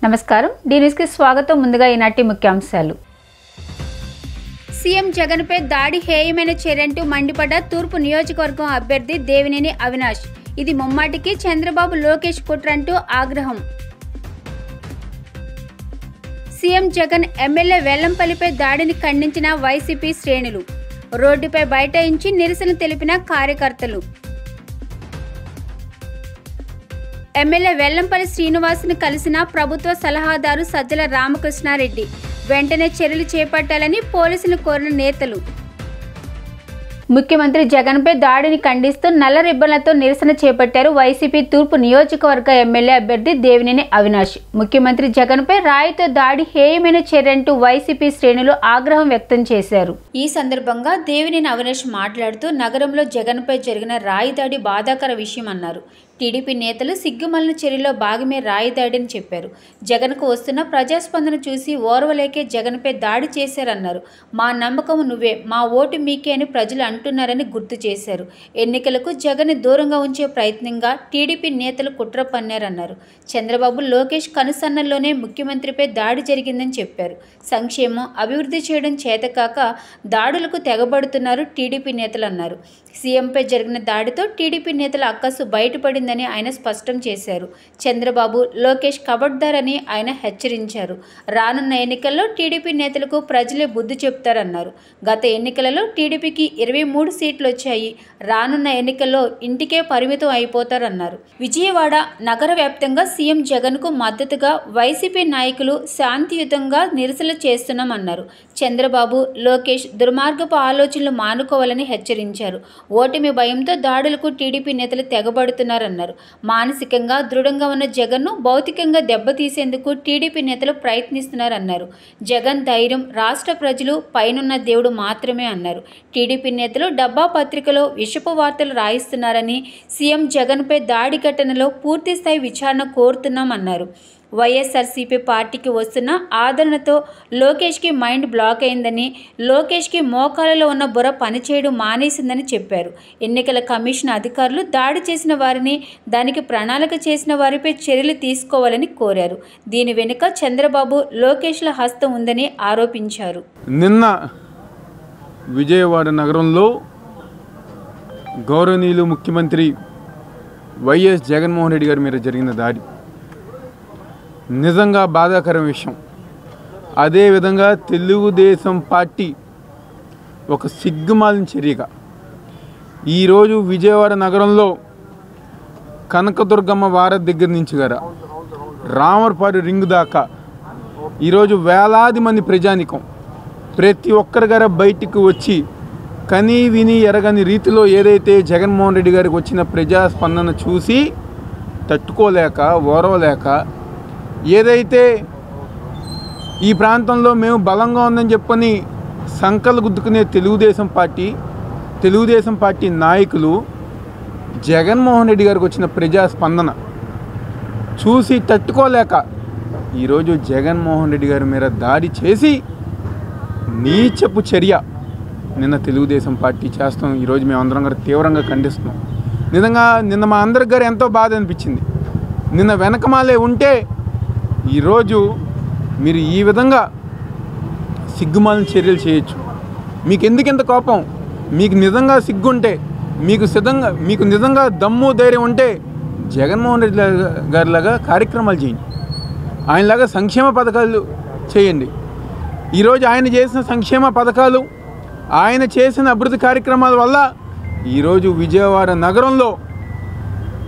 నమస్కారం D news కి స్వాగతం ముందుగా ఈనాటి ముఖ్యాంశాలు సీఎం జగన్ పై దాడి హేయమైన చర్యంటూ మండిపడ్డ తూర్పు నియోజకవర్గం అభ్యర్థి దేవినేని అవినాష్ ఇది ముమ్మాటికి చంద్రబాబు లోకేష్ కుట్రంటూ ఆగ్రహం సీఎం జగన్ ఎమ్మెల్యే వెల్లంపల్లిపై దాడిని ఖండించిన వైసీపీ శ్రేణులు రోడ్డుపై బైఠాయించి నిరసన తెలిపిన కార్యకర్తలు ఎమ్మెల్యే వెల్లంపల్లి శ్రీనివాస్ను కలిసిన ప్రభుత్వ సలహాదారు సజ్జల రామకృష్ణారెడ్డి వెంటనే చర్యలు చేపట్టాలని పోలీసులు కోరిన నేతలు ముఖ్యమంత్రి జగన్పై దాడిని ఖండిస్తూ నల్ల రిబ్బన్లతో నిరసన చేపట్టారు వైసీపీ తూర్పు నియోజకవర్గ ఎమ్మెల్యే అభ్యర్థి దేవినేని అవినాష్ ముఖ్యమంత్రి జగన్పై రాయితో దాడి హేయమైన చర్యంటూ వైసీపీ శ్రేణులు ఆగ్రహం వ్యక్తం చేశారు ఈ సందర్భంగా దేవినేని అవినాష్ మాట్లాడుతూ నగరంలో జగన్పై జరిగిన రాయి దాడి బాధాకర విషయం అన్నారు టీడీపీ నేతలు సిగ్గుమలిన చర్యలో భాగమే రాయి దాడిని చెప్పారు జగన్కు వస్తున్న ప్రజాస్పందన చూసి ఓర్వలేకే జగన్పై దాడి చేశారన్నారు మా నమ్మకం నువ్వే మా ఓటు మీకే అని ప్రజలు అంటున్నారని గుర్తు చేశారు ఎన్నికలకు జగన్ దూరంగా ఉంచే ప్రయత్నంగా టీడీపీ నేతలు కుట్ర పన్నారన్నారు చంద్రబాబు లోకేష్ కనుసన్నల్లోనే ముఖ్యమంత్రిపై దాడి జరిగిందని చెప్పారు సంక్షేమం అభివృద్ధి చేయడం చేతకాక దాడులకు తెగబడుతున్నారు టీడీపీ నేతలు అన్నారు సీఎంపై జరిగిన దాడితో టీడీపీ నేతల అక్కసు బయటపడిందని ఆయన స్పష్టం చేశారు చంద్రబాబు లోకేష్ కబడ్దారని ఆయన హెచ్చరించారు రానున్న ఎన్నికల్లో టీడీపీ నేతలకు ప్రజలే బుద్ధి చెప్తారన్నారు గత ఎన్నికలలో టీడీపీకి 23 సీట్లు వచ్చాయి రానున్న ఎన్నికల్లో ఇంటికే పరిమితం అయిపోతారన్నారు విజయవాడ నగర వ్యాప్తంగా సీఎం జగన్కు మద్దతుగా వైసీపీ నాయకులు శాంతియుతంగా నిరసనలు చేస్తున్నామన్నారు చంద్రబాబు లోకేష్ దుర్మార్గపు ఆలోచనలు మానుకోవాలని హెచ్చరించారు ఓటమి భయంతో దాడులకు టీడీపీ నేతలు తెగబడుతున్నారన్నారు మానసికంగా దృఢంగా ఉన్న జగన్ను భౌతికంగా దెబ్బతీసేందుకు టీడీపీ నేతలు ప్రయత్నిస్తున్నారన్నారు జగన్ ధైర్యం రాష్ట్ర ప్రజలు పైనున్న దేవుడు మాత్రమే అన్నారు టీడీపీ నేతలు డబ్బా పత్రికలో విషపు వార్తలు రాయిస్తున్నారని సీఎం జగన్పై దాడి ఘటనలో పూర్తిస్థాయి విచారణ కోరుతున్నామన్నారు వైఎస్ఆర్సీపీ పార్టీకి వస్తున్న ఆదరణతో లోకేష్కి మైండ్ బ్లాక్ అయిందని లోకేష్కి మోకాలలో ఉన్న బుర్ర పనిచేయడం మానేసిందని చెప్పారు ఎన్నికల కమిషన్ అధికారులు దాడి చేసిన వారిని దానికి ప్రణాళిక చేసిన వారిపై చర్యలు తీసుకోవాలని కోరారు దీని వెనుక చంద్రబాబు లోకేష్ల హస్తం ఉందని ఆరోపించారు నిన్న విజయవాడ నగరంలో గౌరవనీయులు ముఖ్యమంత్రి వైఎస్ జగన్మోహన్ రెడ్డి గారి మీద జరిగిన దాడి నిజంగా బాధాకరం విషయం అదేవిధంగా తెలుగుదేశం పార్టీ ఒక సిగ్గుమాలిన చర్యగా ఈరోజు విజయవాడ నగరంలో కనకదుర్గమ్మ వారధి దగ్గర నుంచి గారా రామర్పాడు రింగ్ దాకా ఈరోజు వేలాది మంది ప్రజానికం ప్రతి ఒక్కరి గారా బయటికి వచ్చి కనీ విని ఎరగని రీతిలో ఏదైతే జగన్మోహన్ రెడ్డి గారికి వచ్చిన ప్రజాస్పందన చూసి తట్టుకోలేక ఓరవలేక ఏదైతే ఈ ప్రాంతంలో మేము బలంగా ఉందని చెప్పని సంకలు గుద్దుకునే తెలుగుదేశం పార్టీ నాయకులు జగన్మోహన్ రెడ్డి గారికి వచ్చిన ప్రజాస్పందన చూసి తట్టుకోలేక ఈరోజు జగన్మోహన్ రెడ్డి గారి మీద దాడి చేసి నీచపు చర్య నిన్న తెలుగుదేశం పార్టీ చేస్తాం ఈరోజు మేమందరం గారు తీవ్రంగా ఖండిస్తున్నాం నిన్న మా అందరికి గారు ఎంతో బాధ అనిపించింది నిన్న వెనకమాలే ఉంటే ఈరోజు మీరు ఈ విధంగా సిగ్గుమాలిన చర్యలు చేయొచ్చు మీకు ఎందుకింత కోపం మీకు నిజంగా సిగ్గుంటే మీకు నిజంగా దమ్ము ధైర్యం ఉంటే జగన్మోహన్ రెడ్డి గారిలాగా కార్యక్రమాలు చేయండి ఆయనలాగా సంక్షేమ పథకాలు చేయండి ఈరోజు ఆయన చేసిన సంక్షేమ పథకాలు ఆయన చేసిన అభివృద్ధి కార్యక్రమాల వల్ల ఈరోజు విజయవాడ నగరంలో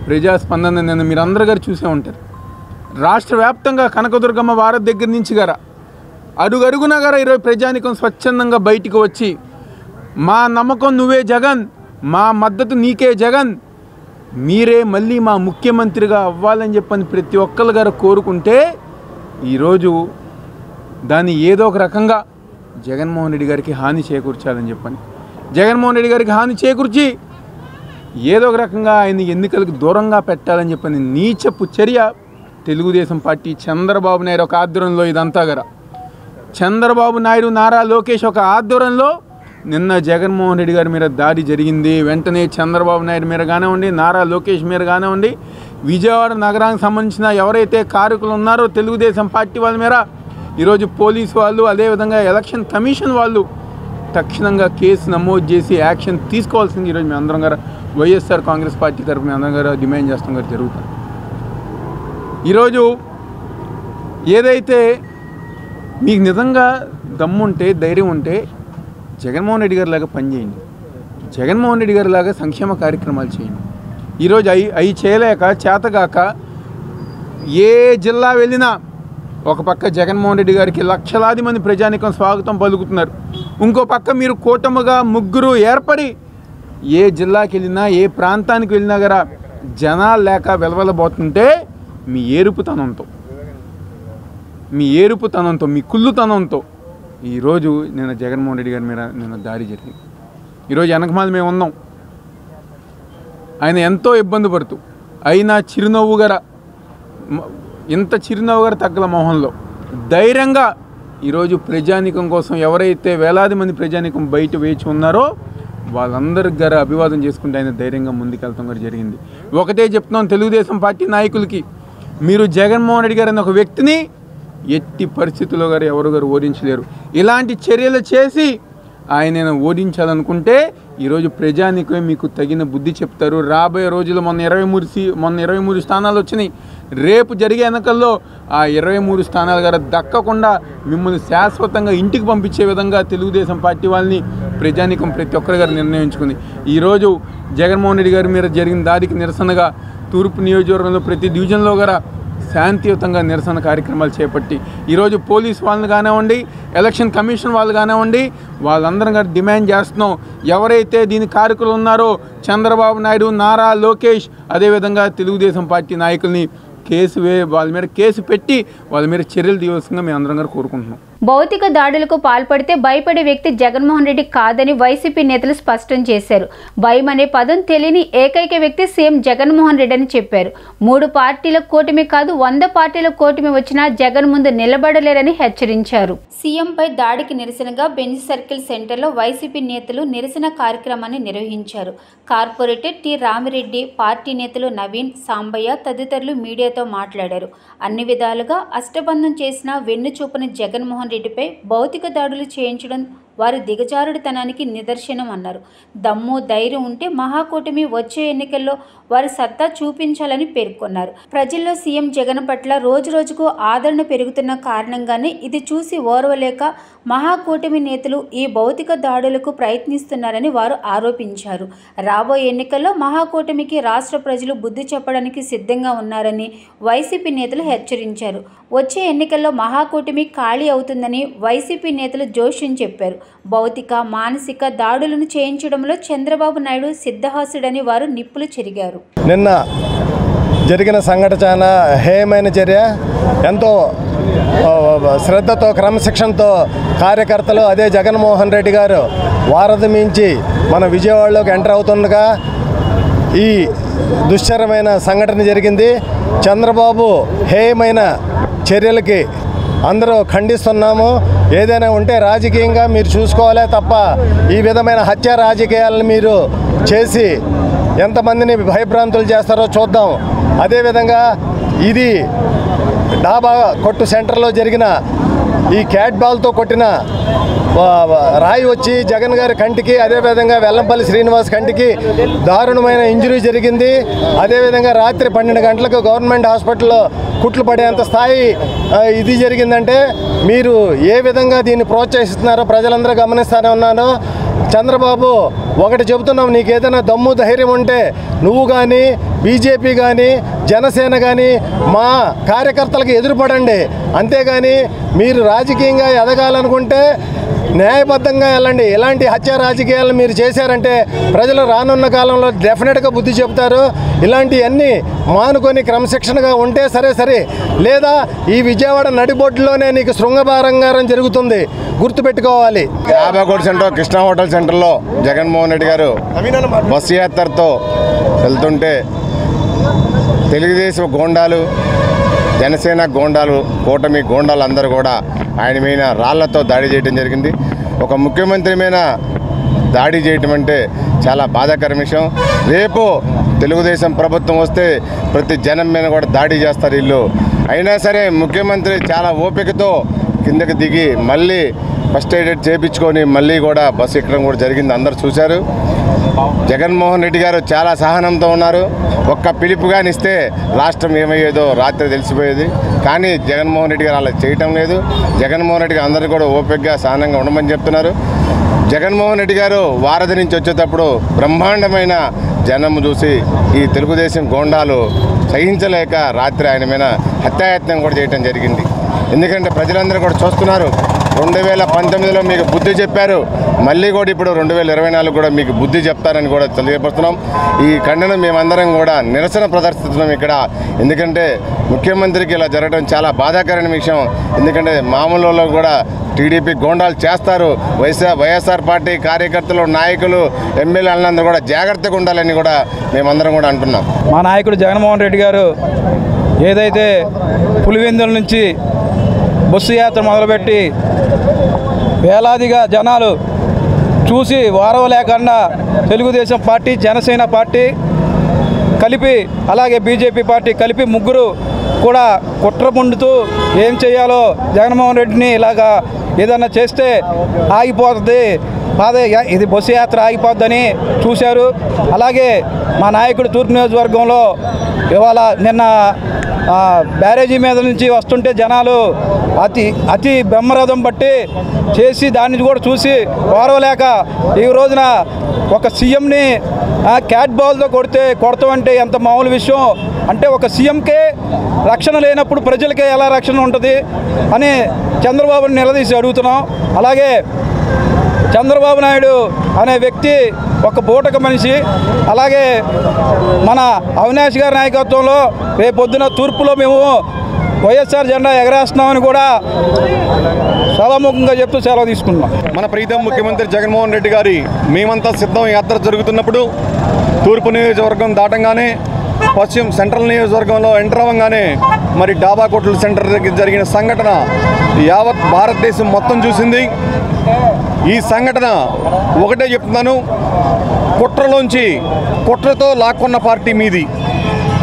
ప్రజాస్పందన నిన్న మీరు అందరూ గారు చూసే ఉంటారు రాష్ట్ర వ్యాప్తంగా కనకదుర్గమ్మ వారధి దగ్గర నుంచి గారా అడుగడుగున గారా ఈరోజు ప్రజానికం స్వచ్ఛందంగా బయటికి వచ్చి మా నమ్మకం నువ్వే జగన్ మా మద్దతు నీకే జగన్ మీరే మళ్ళీ మా ముఖ్యమంత్రిగా అవ్వాలని చెప్పని ప్రతి ఒక్కరు గారు కోరుకుంటే ఈరోజు దాన్ని ఏదో ఒక రకంగా జగన్మోహన్ రెడ్డి గారికి హాని చేకూర్చాలని చెప్పని జగన్మోహన్ రెడ్డి గారికి హాని చేకూర్చి ఏదో ఒక రకంగా ఆయన ఎన్నికలకు దూరంగా పెట్టాలని చెప్పని నీచపు చర్య తెలుగుదేశం పార్టీ చంద్రబాబు నాయుడు ఒక ఆధ్వర్యంలో ఇదంతా గారా చంద్రబాబు నాయుడు నారా లోకేష్ ఒక ఆధ్వర్యంలో నిన్న జగన్మోహన్ రెడ్డి గారి మీద దాడి జరిగింది. వెంటనే చంద్రబాబు నాయుడు మీద కానివ్వండి, నారా లోకేష్ మీద కానివ్వండి, విజయవాడ నగరానికి సంబంధించిన ఎవరైతే కారకులు ఉన్నారో తెలుగుదేశం పార్టీ వాళ్ళ మీద ఈరోజు పోలీసు వాళ్ళు, అదేవిధంగా ఎలక్షన్ కమిషన్ వాళ్ళు తక్షణంగా కేసు నమోదు చేసి యాక్షన్ తీసుకోవాల్సింది ఈరోజు మేము అందరం గారు వైఎస్ఆర్ కాంగ్రెస్ పార్టీ తరఫున అందరం గారు డిమాండ్ చేస్తాం గారు జరుగుతుంది. ఈరోజు ఏదైతే మీకు నిజంగా దమ్ముంటే, ధైర్యం ఉంటే జగన్మోహన్ రెడ్డి గారి లాగా పనిచేయండి, జగన్మోహన్ రెడ్డి గారి లాగా సంక్షేమ కార్యక్రమాలు చేయండి. ఈరోజు అవి చేయలేక చేతగాక ఏ జిల్లా వెళ్ళినా ఒక పక్క జగన్మోహన్ రెడ్డి గారికి లక్షలాది మంది ప్రజానికం స్వాగతం పలుకుతున్నారు, ఇంకో పక్క మీరు కూటమిగా ముగ్గురు ఏర్పడి ఏ జిల్లాకి వెళ్ళినా, ఏ ప్రాంతానికి వెళ్ళినా కూడా జనాలు లేక వెలవెలబోతుంటే మీ ఏరుపుతనంతో, మీ కుళ్ళుతనంతో ఈరోజు నేను జగన్మోహన్ రెడ్డి గారి మీద నిన్న దాడి జరిగింది. ఈరోజు వెనకమాల మేము ఉన్నాం, ఆయన ఎంతో ఇబ్బంది పడుతూ అయినా ఇంత చిరునవ్వు గారు తగ్గల మొహంలో ధైర్యంగా ఈరోజు ప్రజానీకం కోసం ఎవరైతే వేలాది మంది ప్రజానీకం బయట వేచి ఉన్నారో వాళ్ళందరికి గారు అభివాదం చేసుకుంటే ఆయన ధైర్యంగా ముందుకెళ్తాం కూడా జరిగింది. ఒకటే చెప్తున్నాం తెలుగుదేశం పార్టీ నాయకులకి, మీరు జగన్మోహన్ రెడ్డి గారు అనే ఒక వ్యక్తిని ఎట్టి పరిస్థితుల్లో గారు ఎవరు గారు ఓడించలేరు. ఇలాంటి చర్యలు చేసి ఆయనను ఓడించాలనుకుంటే ఈరోజు ప్రజానీకమే మీకు తగిన బుద్ధి చెప్తారు. రాబోయే రోజుల్లో మొన్న 23 స్థానాలు వచ్చినాయి. రేపు జరిగే ఎన్నికల్లో ఆ 23 స్థానాలు గారు దక్కకుండా మిమ్మల్ని శాశ్వతంగా ఇంటికి పంపించే విధంగా తెలుగుదేశం పార్టీ వాళ్ళని ప్రజానీకం ప్రతి ఒక్కరి గారు నిర్ణయించుకుంది. ఈరోజు జగన్మోహన్ రెడ్డి గారి మీద జరిగిన దాడికి నిరసనగా తూర్పు నియోజకవర్గంలో ప్రతి డివిజన్లో గారు శాంతియుతంగా నిరసన కార్యక్రమాలు చేపట్టి ఈరోజు పోలీస్ వాళ్ళని కానివ్వండి, ఎలక్షన్ కమిషన్ వాళ్ళు కానివ్వండి, వాళ్ళందరం గారు డిమాండ్ చేస్తున్నాం, ఎవరైతే దీని కారకులు ఉన్నారో చంద్రబాబు నాయుడు, నారా లోకేష్, అదేవిధంగా తెలుగుదేశం పార్టీ నాయకుల్ని వాళ్ళ మీద కేసు పెట్టి వాళ్ళ మీద చర్యలు తీయవలసిందిగా మేము అందరం గారు కోరుకుంటున్నాం. భౌతిక దాడులకు పాల్పడితే భయపడే వ్యక్తి జగన్మోహన్ రెడ్డి కాదని వైసీపీ నేతలు స్పష్టం చేశారు. భయం అనే పదం తెలియని ఏకైక వ్యక్తి సీఎం జగన్మోహన్ రెడ్డి అని చెప్పారు. 3 పార్టీల కూటమి కాదు 100 పార్టీల కూటమి వచ్చినా జగన్ ముందు నిలబడలేరని హెచ్చరించారు. సీఎంపై దాడికి నిరసనగా బెంజ్ సర్కిల్ సెంటర్లో వైసీపీ నేతలు నిరసన కార్యక్రమాన్ని నిర్వహించారు. కార్పొరేటర్ టి రామిరెడ్డి, పార్టీ నేతలు నవీన్, సాంబయ్య తదితరులు మీడియాతో మాట్లాడారు. అన్ని విధాలుగా అష్టబంధం చేసిన వెన్నుచూపని జగన్మోహన్ రెడ్డిపై భౌతిక దాడులు చేయించడం వారి దిగజారుడితనానికి నిదర్శనం అన్నారు. దమ్ము ధైర్యం ఉంటే మహాకూటమి వచ్చే ఎన్నికల్లో వారి సత్తా చూపించాలని పేర్కొన్నారు. ప్రజల్లో సీఎం జగన్ పట్ల రోజురోజుకు ఆదరణ పెరుగుతున్న కారణంగానే ఇది చూసి ఓర్వలేక మహాకూటమి నేతలు ఈ భౌతిక దాడులకు ప్రయత్నిస్తున్నారని వారు ఆరోపించారు. రాబోయే ఎన్నికల్లో మహాకూటమికి రాష్ట్ర ప్రజలు బుద్ధి చెప్పడానికి సిద్ధంగా ఉన్నారని వైసీపీ నేతలు హెచ్చరించారు. వచ్చే ఎన్నికల్లో మహాకూటమి ఖాళీ అవుతుందని వైసీపీ నేతలు జోష్యం చెప్పారు. భౌతిక, మానసిక దాడులను చేయించడంలో చంద్రబాబు నాయుడు సిద్ధహాసుడని వారు నిప్పులు చెరిగారు. నిన్న జరిగిన సంఘటన చాలా హేయమైన చర్య. ఎంతో శ్రద్ధతో, క్రమశిక్షణతో కార్యకర్తలు, అదే జగన్మోహన్ రెడ్డి గారు వారధి మించి మన విజయవాడలోకి ఎంటర్ అవుతుండగా ఈ దుశ్చరమైన సంఘటన జరిగింది. చంద్రబాబు హేయమైన చర్యలకి అందరూ ఖండిస్తున్నాము. ఏదైనా ఉంటే రాజకీయంగా మీరు చూసుకోవాలే తప్ప ఈ విధమైన హత్య రాజకీయాలను మీరు చేసి ఎంతమందిని భయభ్రాంతులు చేస్తారో చూద్దాం. అదేవిధంగా ఇది డాబా కొట్టు సెంటర్లో జరిగిన ఈ క్యాట్ బాల్తో కొట్టిన రాయి వచ్చి జగన్ గారి కంటికి, అదేవిధంగా వెల్లంపల్లి శ్రీనివాస్ కంటికి దారుణమైన ఇంజరీ జరిగింది. అదేవిధంగా రాత్రి 12 గంటలకు గవర్నమెంట్ హాస్పిటల్లో కుట్లు పడేంత స్థాయి ఇది జరిగిందంటే మీరు ఏ విధంగా దీన్ని ప్రోత్సహిస్తున్నారో ప్రజలందరూ గమనిస్తూనే ఉన్నాను. చంద్రబాబు ఒకటి చెబుతున్నాం, నీకు ఏదైనా దమ్ము ధైర్యం ఉంటే నువ్వు కానీ, బీజేపీ కానీ, జనసేన కానీ మా కార్యకర్తలకు ఎదురుపడండి. అంతేగాని మీరు రాజకీయంగా ఎదగాలనుకుంటే న్యాయబద్ధంగా వెళ్ళండి. ఇలాంటి హత్య రాజకీయాలను మీరు చేశారంటే ప్రజలు రానున్న కాలంలో డెఫినెట్గా బుద్ధి చెబుతారు. ఇలాంటివన్నీ మానుకొని క్రమశిక్షణగా ఉంటే సరే, లేదా ఈ విజయవాడ నడిబొడ్డులోనే నీకు శృంగభారంగారం జరుగుతుంది, గుర్తుపెట్టుకోవాలి. యాభకోట సెంటర్, కృష్ణా హోటల్ సెంటర్లో జగన్మోహన్ రెడ్డి గారు బస్సు యాత్రతో వెళ్తుంటే తెలుగుదేశం గోండాలు, జనసేన గోండాలు, కూటమి గోండాలు అందరూ కూడా ఆయన మీద రాళ్లతో దాడి చేయడం జరిగింది. ఒక ముఖ్యమంత్రి మీద దాడి చేయటం అంటే చాలా బాధాకర విషయం. రేపు తెలుగుదేశం ప్రభుత్వం వస్తే ప్రతి జనం మీద కూడా దాడి చేస్తారు వీళ్ళు. అయినా సరే ముఖ్యమంత్రి చాలా ఓపికతో కిందకి దిగి మళ్ళీ ఫస్ట్ ఎయిడ్ చేయించుకొని మళ్ళీ కూడా బస్సు ఎక్కడం కూడా జరిగింది, అందరూ చూశారు. జగన్మోహన్ రెడ్డి గారు చాలా సహనంతో ఉన్నారు. ఒక్క పిలుపుగాని ఇస్తే రాష్ట్రం ఏమయ్యేదో రాత్రి తెలిసిపోయేది. కానీ జగన్మోహన్ రెడ్డి గారు అలా చేయటం లేదు. జగన్మోహన్ రెడ్డి గారు అందరూ కూడా ఓపికగా సహనంగా ఉండమని చెప్తున్నారు. జగన్మోహన్ రెడ్డి గారు వారధి నుంచి వచ్చేటప్పుడు బ్రహ్మాండమైన జనం చూసి ఈ తెలుగుదేశం గోండాలు సహించలేక రాత్రి ఆయన మీద హత్యాయత్నం కూడా చేయడం జరిగింది. ఎందుకంటే ప్రజలందరూ కూడా చూస్తున్నారు. 2019లో మీకు బుద్ధి చెప్పారు, మళ్ళీ కూడా ఇప్పుడు 2024 కూడా మీకు బుద్ధి చెప్తారని కూడా తెలియపరుస్తున్నాం. ఈ ఖండన మేమందరం కూడా నిరసన ప్రదర్శిస్తున్నాం ఇక్కడ. ఎందుకంటే ముఖ్యమంత్రికి ఇలా జరగడం చాలా బాధాకరమైన విషయం. ఎందుకంటే మామూలు కూడా టీడీపీ గోండాలు చేస్తారు. వైఎస్ఆర్ పార్టీ కార్యకర్తలు, నాయకులు, ఎమ్మెల్యేలందరూ కూడా జాగ్రత్తగా ఉండాలని కూడా మేమందరం కూడా అంటున్నాం. మా నాయకుడు జగన్మోహన్ రెడ్డి గారు ఏదైతే పులివెందుల నుంచి బస్సు యాత్ర మొదలుపెట్టి వేలాదిగా జనాలు చూసి వారవలేకుండా తెలుగుదేశం పార్టీ, జనసేన పార్టీ కలిపి అలాగే బీజేపీ పార్టీ కలిపి ముగ్గురు కూడా కుట్ర పండుతూ ఏం చేయాలో జగన్మోహన్ రెడ్డిని ఇలాగా ఏదన్నా చేస్తే ఆగిపోతుంది, ఇది బస్సు యాత్ర ఆగిపోద్దని చూశారు. అలాగే మా నాయకుడు తూర్పు నియోజకవర్గంలో ఇవాళ నిన్న బ్యారేజీ మీద నుంచి వస్తుంటే జనాలు అతి బ్రహ్మరథం బట్టి చేసి దాన్ని కూడా చూసి వారవలేక ఈ రోజున ఒక సీఎంని క్యాట్ బాల్తో కొడతామంటే ఎంత మామూలు విషయం. అంటే ఒక సీఎంకే రక్షణ లేనప్పుడు ప్రజలకే ఎలా రక్షణ ఉంటుంది అని చంద్రబాబుని నిలదీసి అడుగుతున్నాం. అలాగే చంద్రబాబు నాయుడు అనే వ్యక్తి ఒక బూటక మనిషి. అలాగే మన అవినాష్ గారి నాయకత్వంలో రేపొద్దున తూర్పులో మేము వైఎస్ఆర్ జెండా ఎగరేస్తున్నామని కూడా సభాముఖంగా చెప్తూ సెలవు తీసుకున్నాం. మన ప్రీతం ముఖ్యమంత్రి జగన్మోహన్ రెడ్డి గారి మేమంతా సిద్ధం యాత్ర జరుగుతున్నప్పుడు తూర్పు నియోజకవర్గం దాటంగానే పశ్చిమ సెంట్రల్ నియోజకవర్గంలో ఎంటర్ అవ్వగానే మరి డాబా కోట్ల సెంటర్ దగ్గర జరిగిన సంఘటన యావత్ భారతదేశం మొత్తం చూసింది. ఈ సంఘటన ఒకటే చెప్తున్నాను, కుట్రతో లాక్కున్న పార్టీ మీది,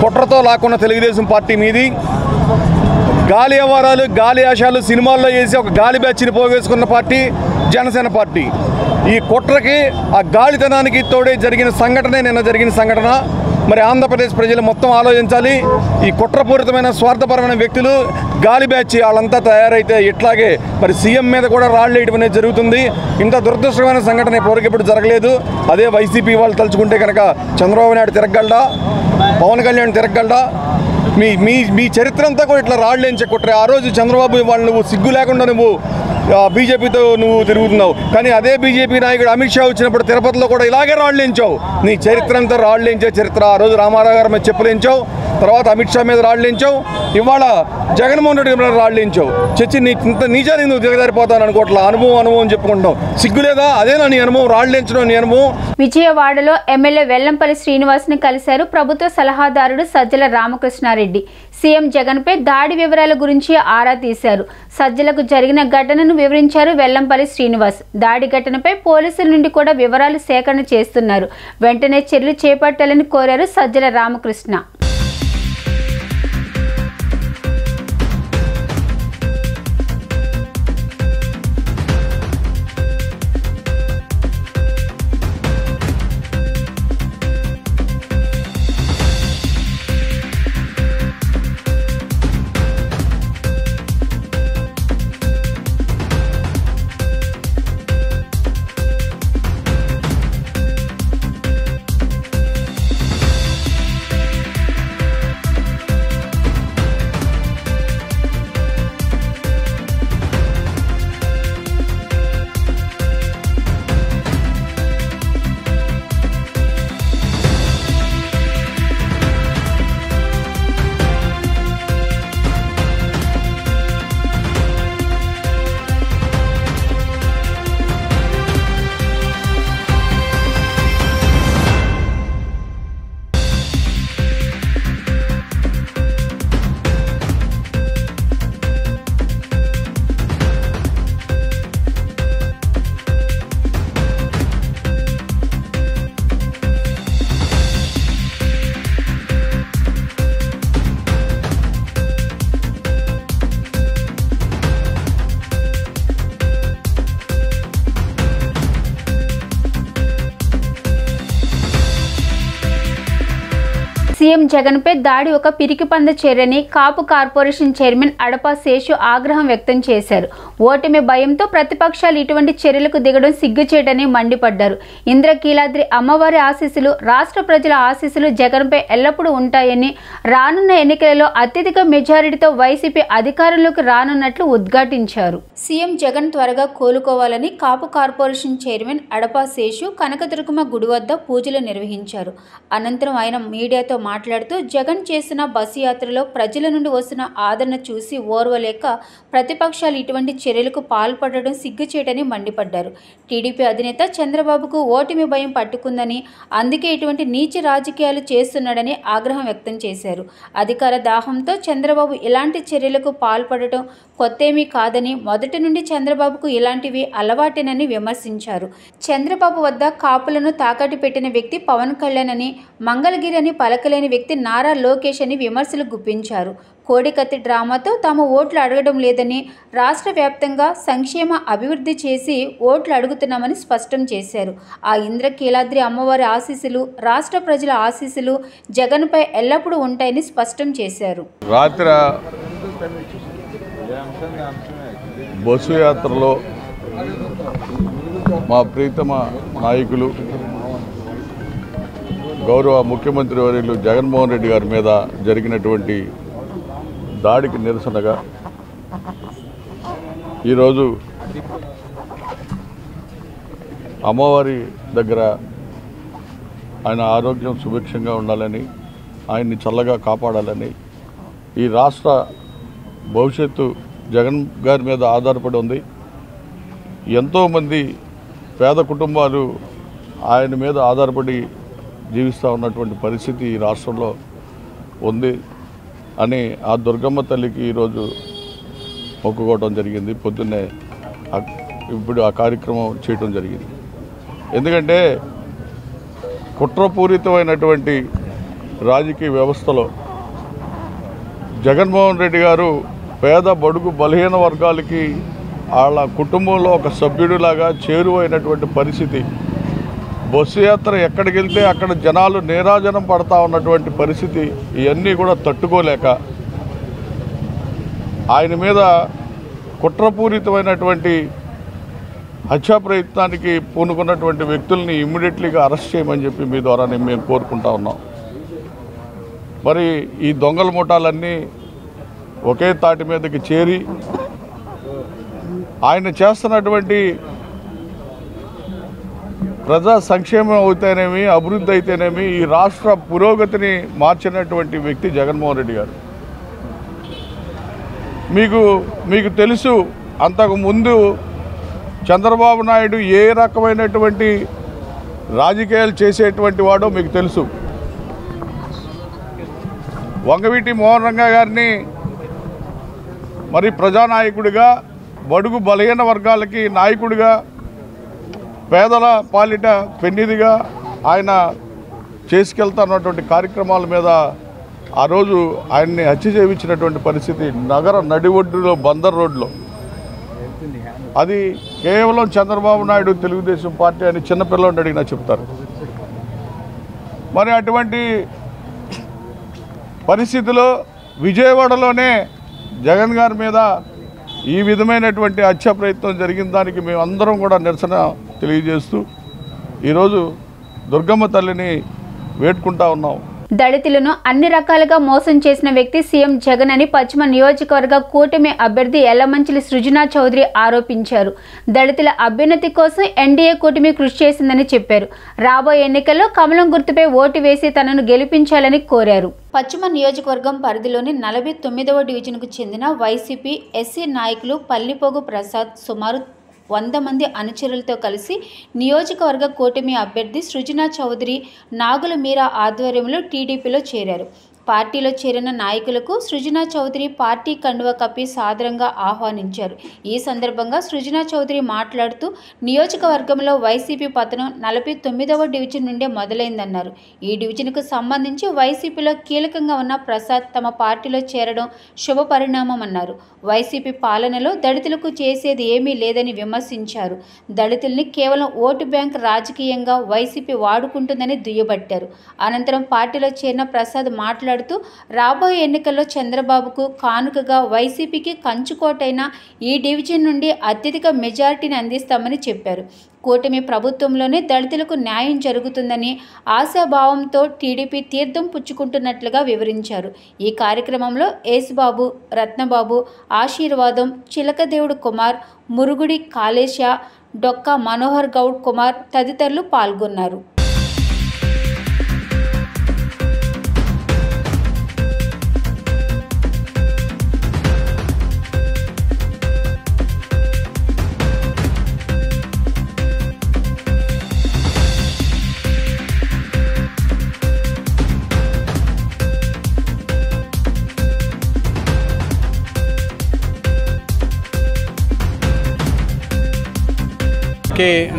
కుట్రతో లాక్కున్న తెలుగుదేశం పార్టీ మీది. గాలి వ్యవహారాలు, గాలి ఆశాలు సినిమాల్లో వేసి ఒక గాలి బ్యాచ్ని పోగేసుకున్న పార్టీ జనసేన పార్టీ. ఈ కుట్రకి, ఆ గాలితనానికి తోడే జరిగిన సంఘటనే నిన్న జరిగిన సంఘటన. మరి ఆంధ్రప్రదేశ్ ప్రజలు మొత్తం ఆలోచించాలి. ఈ కుట్రపూరితమైన స్వార్థపరమైన వ్యక్తులు, గాలి బ్యాచ్ వాళ్ళంతా తయారైతే ఇట్లాగే మరి సీఎం మీద కూడా రాళ్ళు వేయడం అనేది జరుగుతుంది. ఇంత దురదృష్టమైన సంఘటన ఇప్పటికెప్పుడు జరగలేదు. అదే వైసీపీ వాళ్ళు తలుచుకుంటే కనుక చంద్రబాబు నాయుడు తిరగలడా, పవన్ కళ్యాణ్ తిరగలడా? మీ చరిత్ర అంతా కూడా ఇట్లా రాళ్ళు వేయించే కుట్రే. ఆ రోజు చంద్రబాబు వాళ్ళు నువ్వు సిగ్గు లేకుండా నువ్వు బీజేపీతో నువ్వు తిరుగుతున్నావు. కానీ అదే బీజేపీ నాయకుడు అమిత్ షా వచ్చినప్పుడు తిరుపతిలో కూడా ఇలాగే రాళ్ళు వేయించావు. నీ చరిత్ర అంతా రాళ్ళు వేయించే చరిత్ర. ఆ రోజు రామారావు గారి మీద చెప్పులు వేయించావు, తర్వాత అమిత్ షా మీద రాళ్ళు వేయించావు, ఇవాళ జగన్మోహన్ రెడ్డి మీద రాళ్ళు వేయించావు. చచ్చి ఇంత నిజానికి నువ్వు దిగజారిపోతాను అనుకోవట్లా. అనుభవం చెప్పుకుంటావు. సిగ్గు లేదా? అదేనా నీ అనుభవం? రాళ్ళు వేయించడం నీ అనుభవం. విజయవాడలో ఎమ్మెల్యే వెల్లంపల్లి శ్రీనివాస్ని కలిశారు ప్రభుత్వ సలహాదారుడు సజ్జల రామకృష్ణారెడ్డి. సీఎం జగన్పై దాడి వివరాల గురించి ఆరా తీశారు. సజ్జలకు జరిగిన ఘటనను వివరించారు వెల్లంపల్లి శ్రీనివాస్. దాడి ఘటనపై పోలీసుల నుండి కూడా వివరాలు సేకరణ చేస్తున్నారు. వెంటనే చర్యలు చేపట్టాలని కోరారు సజ్జల రామకృష్ణ. సీఎం జగన్పై దాడి ఒక పిరికిపంద చర్యని కాపు కార్పొరేషన్ చైర్మన్ అడపా శేషు ఆగ్రహం వ్యక్తం చేశారు. ఓటమి భయంతో ప్రతిపక్షాలు ఇటువంటి చర్యలకు దిగడం సిగ్గుచేటని మండిపడ్డారు. ఇంద్రకీలాద్రి అమ్మవారి ఆశీస్సులు, రాష్ట్ర ప్రజల ఆశీస్సులు జగన్పై ఎల్లప్పుడూ ఉంటాయని, రానున్న ఎన్నికలలో అత్యధిక మెజారిటీతో వైసీపీ అధికారంలోకి రానున్నట్లు ఉద్ఘాటించారు. సీఎం జగన్ త్వరగా కోలుకోవాలని కాపు కార్పొరేషన్ చైర్మన్ అడపా శేషు కనకదుర్గమ్మ గుడి వద్ద పూజలు నిర్వహించారు. అనంతరం ఆయన మీడియాతో మాట్లాడుతూ జగన్ చేసిన బస్సు యాత్రలో ప్రజల నుండి వస్తున్న ఆదరణ చూసి ఓర్వలేక ప్రతిపక్షాలు ఇటువంటి చర్యలకు పాల్పడడం సిగ్గుచేటని మండిపడ్డారు. టీడీపీ అధినేత చంద్రబాబుకు ఓటమి భయం పట్టుకుందని, అందుకే ఇటువంటి నీచ రాజకీయాలు చేస్తున్నాడని ఆగ్రహం వ్యక్తం చేశారు. అధికార దాహంతో చంద్రబాబు ఇలాంటి చర్యలకు పాల్పడటం కొత్తేమీ కాదని, మొదటి నుండి చంద్రబాబుకు ఇలాంటివి అలవాటేనని విమర్శించారు. చంద్రబాబు వద్ద కాపులను తాకట్టు పెట్టిన వ్యక్తి పవన్ కళ్యాణ్ అని, మంగళగిరి అని పలకలేని వ్యక్తి నారా లోకేష్ అని విమర్శలు గుప్పించారు. కోడికత్తి డ్రామాతో తాము ఓట్లు అడగడం లేదని, రాష్ట్ర వ్యాప్తంగా సంక్షేమ అభివృద్ధి చేసి ఓట్లు అడుగుతున్నామని స్పష్టం చేశారు. ఆ ఇంద్రకీలాద్రి అమ్మవారి ఆశీస్సులు, రాష్ట్ర ప్రజల ఆశీస్సులు జగన్పై ఎల్లప్పుడూ ఉంటాయని స్పష్టం చేశారు. రాత్రి బస్సు యాత్రలో మా ప్రీతమ నాయకులు గౌరవ ముఖ్యమంత్రి వర్యులు జగన్మోహన్ రెడ్డి గారి మీద జరిగినటువంటి దాడికి నిరసనగా ఈరోజు అమ్మవారి దగ్గర ఆయన ఆరోగ్యం సుభిక్షంగా ఉండాలని, ఆయన్ని చల్లగా కాపాడాలని, ఈ రాష్ట్ర భవిష్యత్తు జగన్ గారి మీద ఆధారపడి ఉంది. ఎంతోమంది పేద కుటుంబాలు ఆయన మీద ఆధారపడి జీవిస్తూ ఉన్నటువంటి పరిస్థితి ఈ రాష్ట్రంలో ఉంది అని ఆ దుర్గమ్మ తల్లికి ఈరోజు మొక్కుకోవడం జరిగింది. పొద్దున్నే ఇప్పుడు ఆ కార్యక్రమం చేయడం జరిగింది. ఎందుకంటే కుట్రపూరితమైనటువంటి రాజకీయ వ్యవస్థలో జగన్మోహన్ రెడ్డి గారు పేద బడుగు బలహీన వర్గాలకి వాళ్ళ కుటుంబంలో ఒక సభ్యుడిలాగా చేరువైనటువంటి పరిస్థితి. బస్సు యాత్ర ఎక్కడికి వెళ్తే అక్కడ జనాలు నీరాజనం పడతా ఉన్నటువంటి పరిస్థితి. ఇవన్నీ కూడా తట్టుకోలేక ఆయన మీద కుట్రపూరితమైనటువంటి హత్యా ప్రయత్నానికి పూనుకున్నటువంటి వ్యక్తుల్ని ఇమ్మీడియట్లీగా అరెస్ట్ చేయమని చెప్పి మీ ద్వారా మేము కోరుకుంటా ఉన్నాం. మరి ఈ దొంగల ముఠాలన్నీ ఒకే తాటి మీదకి చేరి ఆయన చేస్తున్నటువంటి ప్రజా సంక్షేమం అయితేనేమి, అభివృద్ధి అయితేనేమి, ఈ రాష్ట్ర పురోగతిని మార్చినటువంటి వ్యక్తి జగన్మోహన్ రెడ్డి గారు. మీకు తెలుసు, అంతకుముందు చంద్రబాబు నాయుడు ఏ రకమైనటువంటి రాజకీయాలు చేసేటువంటి వాడో మీకు తెలుసు. వంగవీటి మోహన్ రంగా గారిని మరి ప్రజానాయకుడిగా, బడుగు బలహీన వర్గాలకి నాయకుడిగా, పేదల పాలిట పెన్నిదిగా ఆయన చేసుకెళ్తున్నటువంటి కార్యక్రమాల మీద ఆ రోజు ఆయన్ని హత్య చేయించినటువంటి పరిస్థితి నగర నడిఒడ్డులో బందర్ రోడ్లో. అది కేవలం చంద్రబాబు నాయుడు తెలుగుదేశం పార్టీ అని చిన్నపిల్లలు అడిగినా చెప్తారు. మరి అటువంటి పరిస్థితిలో విజయవాడలోనే జగన్ గారి మీద ఈ విధమైనటువంటి హత్య ప్రయత్నం జరిగిన దానికి మేమందరం కూడా నిరసన తెలియజేస్తూ ఈరోజు దుర్గమ్మ తల్లిని వేడుకుంటా ఉన్నాం. దళితులను అన్ని రకాలుగా మోసం చేసిన వ్యక్తి సీఎం జగన్ అని పశ్చిమ నియోజకవర్గ కూటమి అభ్యర్థి ఎల్లమంచిలి సృజనా చౌదరి ఆరోపించారు. దళితుల అభ్యున్నతి కోసం ఎన్డీఏ కూటమి కృషి చేసిందని చెప్పారు. రాబోయే ఎన్నికల్లో కమలం గుర్తుపై ఓటు వేసి తనను గెలిపించాలని కోరారు. పశ్చిమ నియోజకవర్గం పరిధిలోని 49వ డివిజన్కు చెందిన వైసీపీ ఎస్సీ నాయకులు పల్లిపోగు ప్రసాద్ సుమారు 100 మంది అనుచరులతో కలిసి నియోజకవర్గ కూటమి అభ్యర్థి సృజనా చౌదరి నాగుల మీరా ఆధ్వర్యంలో టీడీపీలో చేరారు. పార్టీలో చేరిన నాయకులకు సృజనా చౌదరి పార్టీ కండువా కప్పి సాదరంగా ఆహ్వానించారు. ఈ సందర్భంగా సృజనా చౌదరి మాట్లాడుతూ నియోజకవర్గంలో వైసీపీ పతనం 49వ డివిజన్ నుండే మొదలైందన్నారు. ఈ డివిజన్కు సంబంధించి వైసీపీలో కీలకంగా ఉన్న ప్రసాద్ తమ పార్టీలో చేరడం శుభ పరిణామమన్నారు. వైసీపీ పాలనలో దళితులకు చేసేది ఏమీ లేదని విమర్శించారు. దళితుల్ని కేవలం ఓటు బ్యాంక్ రాజకీయంగా వైసీపీ వాడుకుంటుందని దుయ్యబట్టారు. అనంతరం పార్టీలో చేరిన ప్రసాద్ మాట్లాడుతూ రాబోయే ఎన్నికల్లో చంద్రబాబుకు కానుకగా వైసీపీకి కంచుకోటైన ఈ డివిజన్ నుండి అత్యధిక మెజారిటీని అందిస్తామని చెప్పారు. కూటమి ప్రభుత్వంలోనే దళితులకు న్యాయం జరుగుతుందని ఆశాభావంతో టీడీపీ తీర్థం పుచ్చుకుంటున్నట్లుగా వివరించారు. ఈ కార్యక్రమంలో యేసుబాబు, రత్నబాబు, ఆశీర్వాదం, చిలకదేవుడు కుమార్, మురుగుడి కాళేశ, డొక్కా మనోహర్ గౌడ్ కుమార్ తదితరులు పాల్గొన్నారు.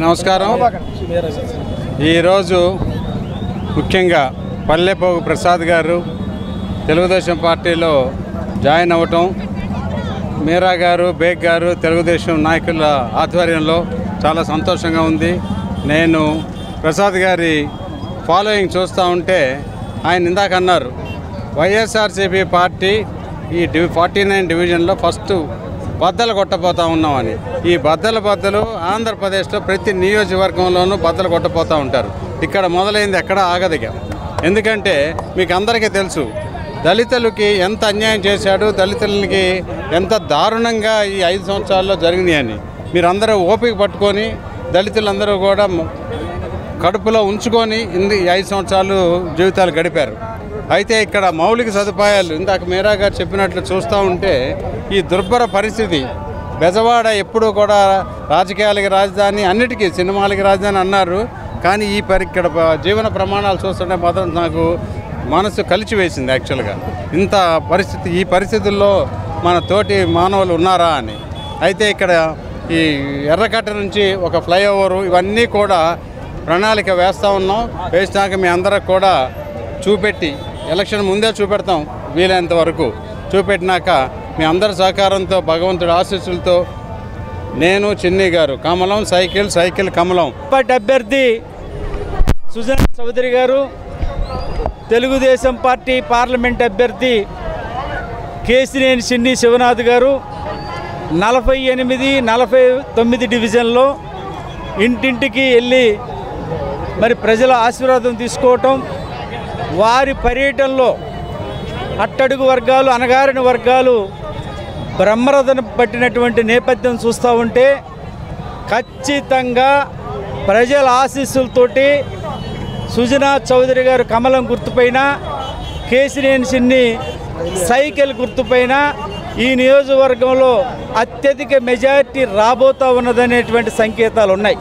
నమస్కారం. ఈరోజు ముఖ్యంగా పల్లెపోగు ప్రసాద్ గారు తెలుగుదేశం పార్టీలో జాయిన్ అవ్వటం, మీరా గారు, బేగ్ గారు తెలుగుదేశం నాయకుల ఆధ్వర్యంలో చాలా సంతోషంగా ఉంది. నేను ప్రసాద్ గారి ఫాలోయింగ్ చూస్తూ ఉంటే ఆయన ఇందాక అన్నారు వైఎస్ఆర్సీపీ పార్టీ ఈ 49 డివిజన్లో ఫస్ట్ బద్దలు కొట్టపోతూ ఉన్నామని. ఈ బద్దలు ఆంధ్రప్రదేశ్లో ప్రతి నియోజకవర్గంలోనూ బద్దలు కొట్టపోతూ ఉంటారు. ఇక్కడ మొదలైంది ఎక్కడ ఆగదిగా. ఎందుకంటే మీకు అందరికీ తెలుసు దళితులకి ఎంత అన్యాయం చేశాడు, దళితులకి ఎంత దారుణంగా ఈ 5 సంవత్సరాల్లో జరిగినాయని మీరందరూ ఓపిక పట్టుకొని దళితులందరూ కూడా కడుపులో ఉంచుకొని ఈ 5 సంవత్సరాలు జీవితాలు గడిపారు. అయితే ఇక్కడ మౌలిక సదుపాయాలు ఇందాక మీరా గారు చెప్పినట్లు చూస్తూ ఉంటే ఈ దుర్భర పరిస్థితి, బెజవాడ ఎప్పుడూ కూడా రాజకీయాలకి రాజధాని, అన్నిటికీ సినిమాలకి రాజధాని అన్నారు. కానీ ఇక్కడ జీవన ప్రమాణాలు చూస్తుంటే మాత్రం నాకు మనసు కలిచివేసింది యాక్చువల్గా. ఈ పరిస్థితుల్లో మన తోటి మానవులు ఉన్నారా అని. అయితే ఇక్కడ ఈ ఎర్రకట్ట నుంచి ఒక ఫ్లైఓవరు ఇవన్నీ కూడా ప్రణాళిక వేస్తూ ఉన్నాం. వేసినాక మీ అందరికి కూడా చూపెట్టి ఎలక్షన్ ముందే చూపెడతాం, వీలైనంత వరకు చూపెట్టినాక మీ అందరి సహకారంతో భగవంతుడి ఆశీస్సులతో నేను, చిన్ని గారు, కమలం సైకిల్ కమలం పార్టీ అభ్యర్థి సుజనా చౌదరి గారు, తెలుగుదేశం పార్టీ పార్లమెంట్ అభ్యర్థి కేసినేని చిన్ని శివనాథ్ గారు 48, 49 డివిజన్లో ఇంటింటికి వెళ్ళి మరి ప్రజల ఆశీర్వాదం తీసుకోవటం, వారి పర్యటనలో అట్టడుగు వర్గాలు, అణగారిన వర్గాలు బ్రహ్మరథం పట్టినటువంటి నేపథ్యం చూస్తూ ఉంటే ఖచ్చితంగా ప్రజల ఆశీస్సులతోటి సుజనా చౌదరి గారు కమలం గుర్తుపైన, కేసినేని చిన్ని సైకిల్ గుర్తుపైన ఈ నియోజకవర్గంలో అత్యధిక మెజారిటీ రాబోతూ ఉన్నదనేటువంటి సంకేతాలు ఉన్నాయి.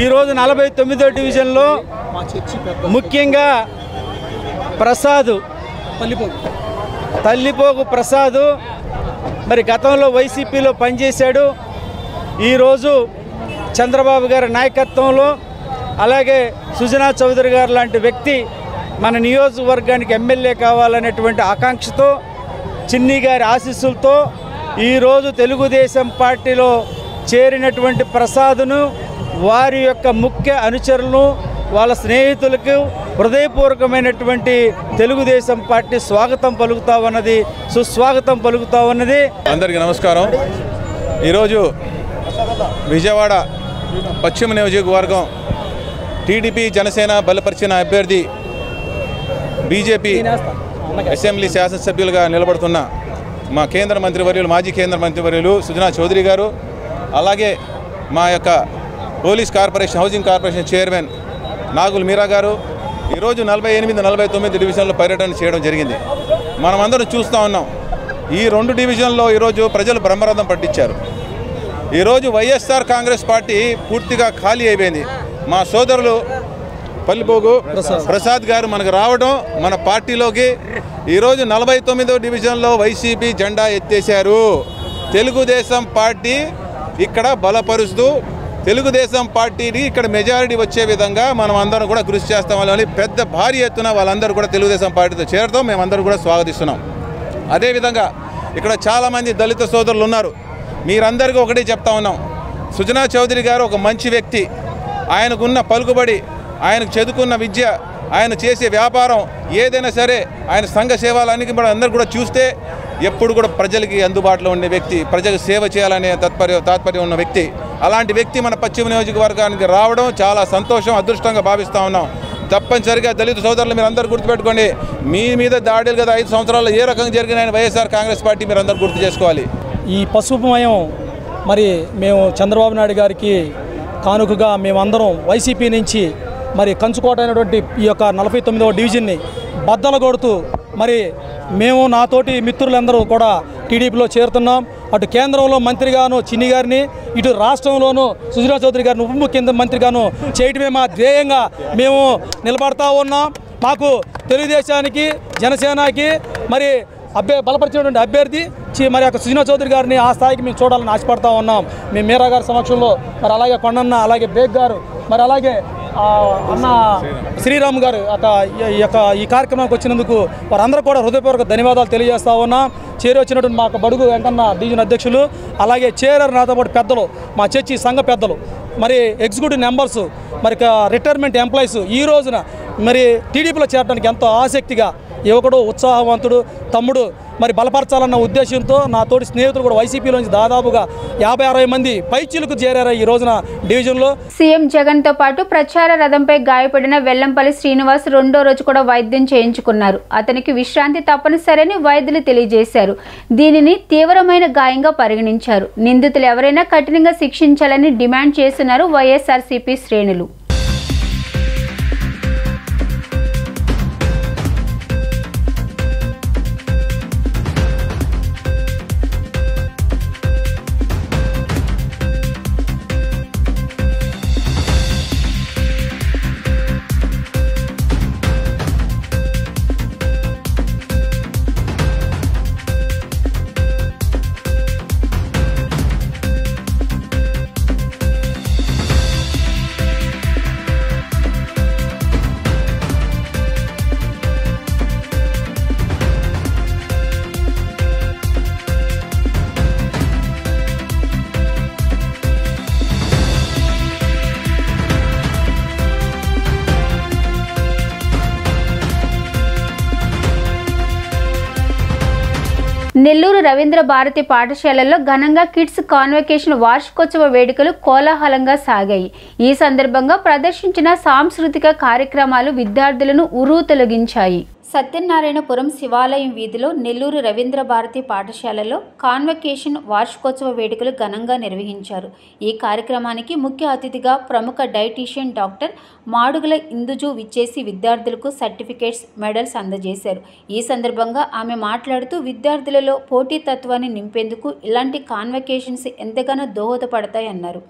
ఈరోజు 49వ డివిజన్లో ముఖ్యంగా ప్రసాద్, తల్లిపోగు ప్రసాద్ మరి గతంలో వైసీపీలో పనిచేశాడు. ఈరోజు చంద్రబాబు గారి నాయకత్వంలో అలాగే సుజనా చౌదరి గారు లాంటి వ్యక్తి మన నియోజకవర్గానికి ఎమ్మెల్యే కావాలనేటువంటి ఆకాంక్షతో, చిన్ని గారి ఆశీస్సులతో ఈరోజు తెలుగుదేశం పార్టీలో చేరినటువంటి ప్రసాద్ను వారి యొక్క ముఖ్య అనుచరులను, వాళ్ళ స్నేహితులకు హృదయపూర్వకమైనటువంటి తెలుగుదేశం పార్టీ స్వాగతం పలుకుతా ఉన్నది, సుస్వాగతం పలుకుతా ఉన్నది. అందరికీ నమస్కారం. ఈరోజు విజయవాడ పశ్చిమ నియోజకవర్గం టీడీపీ జనసేన బలపరిచిన అభ్యర్థి బీజేపీ అసెంబ్లీ శాసనసభ్యులుగా నిలబడుతున్న మా కేంద్ర మంత్రివర్యులు, మాజీ కేంద్ర మంత్రివర్యులు సుజనా చౌదరి గారు, అలాగే మా యొక్క police corporation, housing corporation chairman Nagul Meera గారు ఈరోజు 48, 49 డివిజన్లో పర్యటన చేయడం జరిగింది. మనమందరం చూస్తూ ఉన్నాం. ఈ 2 డివిజన్లో ఈరోజు ప్రజలు బ్రహ్మరథం పట్టించారు. ఈరోజు వైఎస్ఆర్ కాంగ్రెస్ పార్టీ పూర్తిగా ఖాళీ అయిపోయింది. మా సోదరులు పల్లిపోగు ప్రసాద్ గారు మనకు రావడం, మన పార్టీలోకి ఈరోజు 49వ డివిజన్లో వైసీపీ జెండా ఎత్తేశారు. తెలుగుదేశం పార్టీ ఇక్కడ బలపరుస్తూ తెలుగుదేశం పార్టీని ఇక్కడ మెజారిటీ వచ్చే విధంగా మనం అందరం కూడా కృషి చేస్తామని పెద్ద భారీ ఎత్తున వాళ్ళందరూ కూడా తెలుగుదేశం పార్టీతో చేరడం మేమందరం కూడా స్వాగతిస్తున్నాం. అదేవిధంగా ఇక్కడ చాలామంది దళిత సోదరులు ఉన్నారు. మీరందరికీ ఒకటే చెప్తా ఉన్నాం, సుజనా చౌదరి గారు ఒక మంచి వ్యక్తి. ఆయనకున్న పలుకుబడి, ఆయనకు చదువుకున్న విద్య, ఆయన చేసే వ్యాపారం ఏదైనా సరే, ఆయన సంఘ సేవలన్నీ కూడా అందరూ కూడా చూస్తే ఎప్పుడు కూడా ప్రజలకి అందుబాటులో ఉండే వ్యక్తి, ప్రజలకు సేవ చేయాలనే తాత్పర్యం ఉన్న వ్యక్తి. అలాంటి వ్యక్తి మన పశ్చిమ నియోజకవర్గానికి రావడం చాలా సంతోషం, అదృష్టంగా భావిస్తూ ఉన్నాం. తప్పనిసరిగా దళిత సోదరులు మీరు అందరూ గుర్తుపెట్టుకోండి, మీ మీద దాడులు కదా 5 సంవత్సరాల్లో ఏ రకంగా జరిగినాయని వైఎస్ఆర్ కాంగ్రెస్ పార్టీ మీరు అందరూ గుర్తు చేసుకోవాలి. ఈ పసుపుమయం మరి మేము చంద్రబాబు నాయుడు గారికి కానుకగా మేమందరం వైసీపీ నుంచి మరి కంచుకోట అయినటువంటి ఈ యొక్క 49వ డివిజన్ని బద్దలు కొడుతూ మరి మేము నాతోటి మిత్రులందరూ కూడా టీడీపీలో చేరుతున్నాం. అటు కేంద్రంలో మంత్రిగాను చిన్ని గారిని, ఇటు రాష్ట్రంలోనూ సుజనా చౌదరి గారిని ఉప ముఖ్యమంత్రిగాను చేయడమే మా ధ్యేయంగా మేము నిలబడతా ఉన్నాం. మాకు తెలుగుదేశానికి జనసేనకి మరి బలపరిచినటువంటి అభ్యర్థి మరి యొక్క సుజనా చౌదరి గారిని ఆ స్థాయికి మేము చూడాలని ఆశపడతా ఉన్నాం. మేము మీరా గారి సమక్షంలో మరి అలాగే కొండన్న, అలాగే బేగ్ గారు, మరి అలాగే అన్న శ్రీరామ్ గారు ఈ కార్యక్రమానికి వచ్చినందుకు వారందరూ కూడా హృదయపూర్వక ధన్యవాదాలు తెలియజేస్తా ఉన్నాం. చేరొచ్చినటువంటి మా బడుగు వెంకన్న డివిజన్ అధ్యక్షులు, అలాగే చేరారు నాతో పాటు పెద్దలు, మా చర్చి సంఘ పెద్దలు, మరి ఎగ్జిక్యూటివ్ మెంబర్స్, మరి రిటైర్మెంట్ ఎంప్లాయీస్ ఈ రోజున మరి టీడీపీలో చేరడానికి ఎంతో ఆసక్తిగా యువకుడు, ఉత్సాహవంతుడు తమ్ముడు మరి బలపరచాలన్న ఉద్దేశంతో నా తోటి స్నేహితులు కూడా వైసీపీలోంచి దాదాపుగా 50-60 మంది పైచీలకు చేరారు ఈ రోజున డివిజన్లో. సీఎం జగన్తో పాటు ప్రచార రథంపై గాయపడిన వెల్లంపల్లి శ్రీనివాస్ 2వ రోజు కూడా వైద్యం చేయించుకున్నారు. అతనికి విశ్రాంతి తప్పనిసరని వైద్యులు తెలియజేశారు. దీనిని తీవ్రమైన గాయంగా పరిగణించారు. నిందితులు ఎవరైనా కఠినంగా శిక్షించాలని డిమాండ్ చేస్తున్నారు వైఎస్ఆర్సీపీ శ్రేణులు. నెల్లూరు రవీంద్ర భారతి పాఠశాలల్లో ఘనంగా కిడ్స్ కాన్వకేషన్ వార్షికోత్సవ వేడుకలు కోలాహలంగా సాగాయి. ఈ సందర్భంగా ప్రదర్శించిన సాంస్కృతిక కార్యక్రమాలు విద్యార్థులను ఉర్రూతొలగించాయి. సత్యనారాయణపురం శివాలయం వీధిలో నెల్లూరు రవీంద్ర భారతి పాఠశాలలో కాన్వకేషన్ వార్షికోత్సవ వేడుకలు ఘనంగా నిర్వహించారు. ఈ కార్యక్రమానికి ముఖ్య అతిథిగా ప్రముఖ డైటీషియన్ డాక్టర్ మాడుగుల ఇందుజు విచ్చేసి విద్యార్థులకు సర్టిఫికేట్స్, మెడల్స్ అందజేశారు. ఈ సందర్భంగా ఆమె మాట్లాడుతూ విద్యార్థులలో పోటీతత్వాన్ని నింపేందుకు ఇలాంటి కాన్వకేషన్స్ ఎంతగానో దోహదపడతాయన్నారు.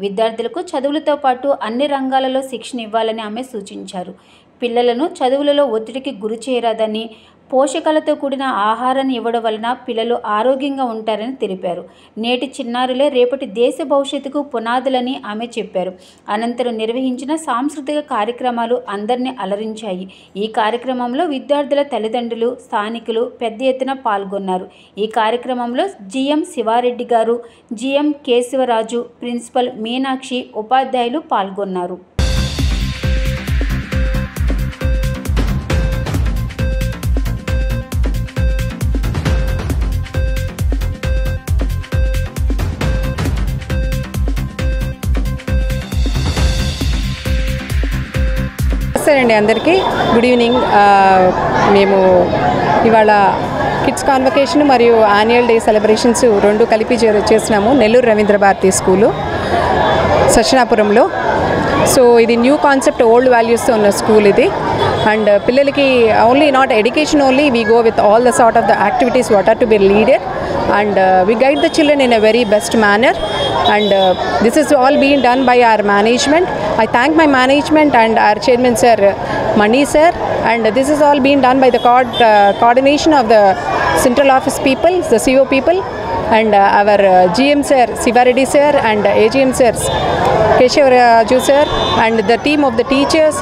విద్యార్థులకు చదువులతో పాటు అన్ని రంగాలలో శిక్షణ ఇవ్వాలని ఆమె సూచించారు. పిల్లలను చదువులలో ఒత్తిడికి గురి చేయరాదని, పోషకాలతో కూడిన ఆహారాన్ని ఇవ్వడం వలన పిల్లలు ఆరోగ్యంగా ఉంటారని తెలిపారు. నేటి చిన్నారులే రేపటి దేశ భవిష్యత్తుకు పునాదులని ఆమె చెప్పారు. అనంతరం నిర్వహించిన సాంస్కృతిక కార్యక్రమాలు అందరినీ అలరించాయి. ఈ కార్యక్రమంలో విద్యార్థుల తల్లిదండ్రులు, స్థానికులు పెద్ద ఎత్తున పాల్గొన్నారు. ఈ కార్యక్రమంలో జిఎం శివారెడ్డి గారు, జిఎం కేశవరాజు, ప్రిన్సిపల్ మీనాక్షి, ఉపాధ్యాయులు పాల్గొన్నారు. అండి అందరికీ గుడ్ ఈవినింగ్. మేము ఇవాళ కిడ్స్ కాన్వకేషన్ మరియు యాన్యువల్ డే సెలబ్రేషన్స్ 2 కలిపి చేస్తున్నాము నెల్లూరు రవీంద్ర భారతి స్కూలు సత్యనాపురంలో. సో ఇది న్యూ కాన్సెప్ట్, ఓల్డ్ వాల్యూస్తో ఉన్న స్కూల్ ఇది. అండ్ పిల్లలకి only not education only, we go with all the sort of the activities what are to be leaded and we guide the children in a very best manner, and this is all being done by our management. I thank my management and our chairman sir Mani sir And this is all being done by the coordination of the central office people, the CO people, and our GM sir, Sivareddy sir, and AGM sirs, Keshavaraju sir, and the team of the teachers,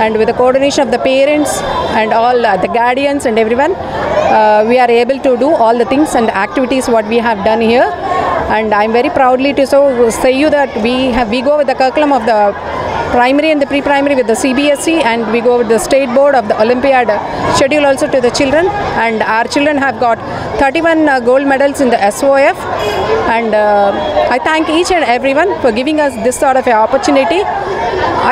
and with the coordination of the parents and all the guardians and everyone, we are able to do all the things and activities what we have done here. And I am very proudly to say you that we go with the curriculum of the primary and the pre-primary with the CBSE, and we go with the state board of the Olympiad schedule also to the children, and our children have got 31 gold medals in the SOF, and I thank each and everyone for giving us this sort of an opportunity.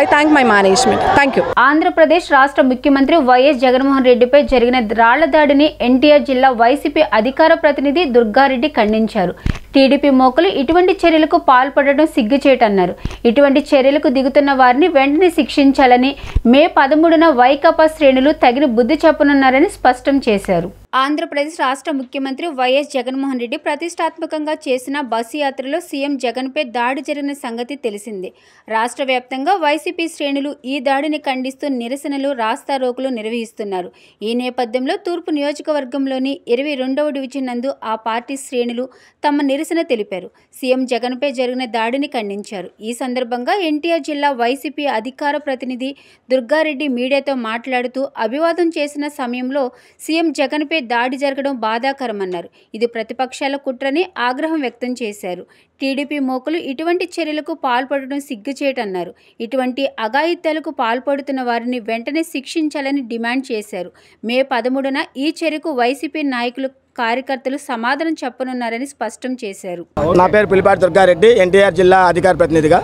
I thank my management. Thank you. Andhra Pradesh రాష్ట్ర ముఖ్యమంత్రి YS Jaganmohan రెడ్డిపై జరిగిన రాళ్ల దాడిని ఎన్టీఆర్ జిల్లా YCP అధికార ప్రతినిధి దుర్గారెడ్డి ఖండించారు. టీడీపీ మోకలు ఇటువంటి చర్యలకు పాల్పడడం సిగ్గుచేటన్నారు. ఇటువంటి చర్యలకు దిగుతున్న వారిని వెంటనే శిక్షించాలని మే 13న వైకాపా శ్రేణులు తగిన బుద్ధి చెప్పనున్నారని స్పష్టం చేశారు. ఆంధ్రప్రదేశ్ రాష్ట్ర ముఖ్యమంత్రి వైఎస్ జగన్మోహన్ రెడ్డి ప్రతిష్టాత్మకంగా చేసిన బస్సు యాత్రలో సీఎం జగన్పై దాడి జరిగిన సంగతి తెలిసిందే. రాష్ట్ర వ్యాప్తంగా వైసీపీ శ్రేణులు ఈ దాడిని ఖండిస్తూ నిరసనలు, రాస్తారోకులు నిర్వహిస్తున్నారు. ఈ నేపథ్యంలో తూర్పు నియోజకవర్గంలోని 22వ డివిజన్ నందు ఆ పార్టీ శ్రేణులు తమ నిరసన తెలిపారు. సీఎం జగన్పై జరిగిన దాడిని ఖండించారు. ఈ సందర్భంగా ఎన్టీఆర్ జిల్లా వైసీపీ అధికార ప్రతినిధి దుర్గారెడ్డి మీడియాతో మాట్లాడుతూ అభివాదం చేసిన సమయంలో సీఎం జగన్పై దాడి జరగడం బాధాకరమన్నారు. ఇది ప్రతిపక్షాల కుట్రని ఆగ్రహం వ్యక్తం చేశారు. టీడీపీ మోకలు ఇటువంటి చర్యలకు పాల్పడడం సిగ్గుచేటన్నారు. ఇటువంటి అఘాయిత్యాలకు పాల్పడుతున్న వారిని వెంటనే శిక్షించాలని డిమాండ్ చేశారు. మే 13న ఈ చర్యకు వైసీపీ నాయకులు, కార్యకర్తలు సమాధానం చెప్పనున్నారని స్పష్టం చేశారు. నా పేరు పులిపాటి దుర్గారెడ్డి, ఎన్టీఆర్ జిల్లా అధికార ప్రతినిధిగా.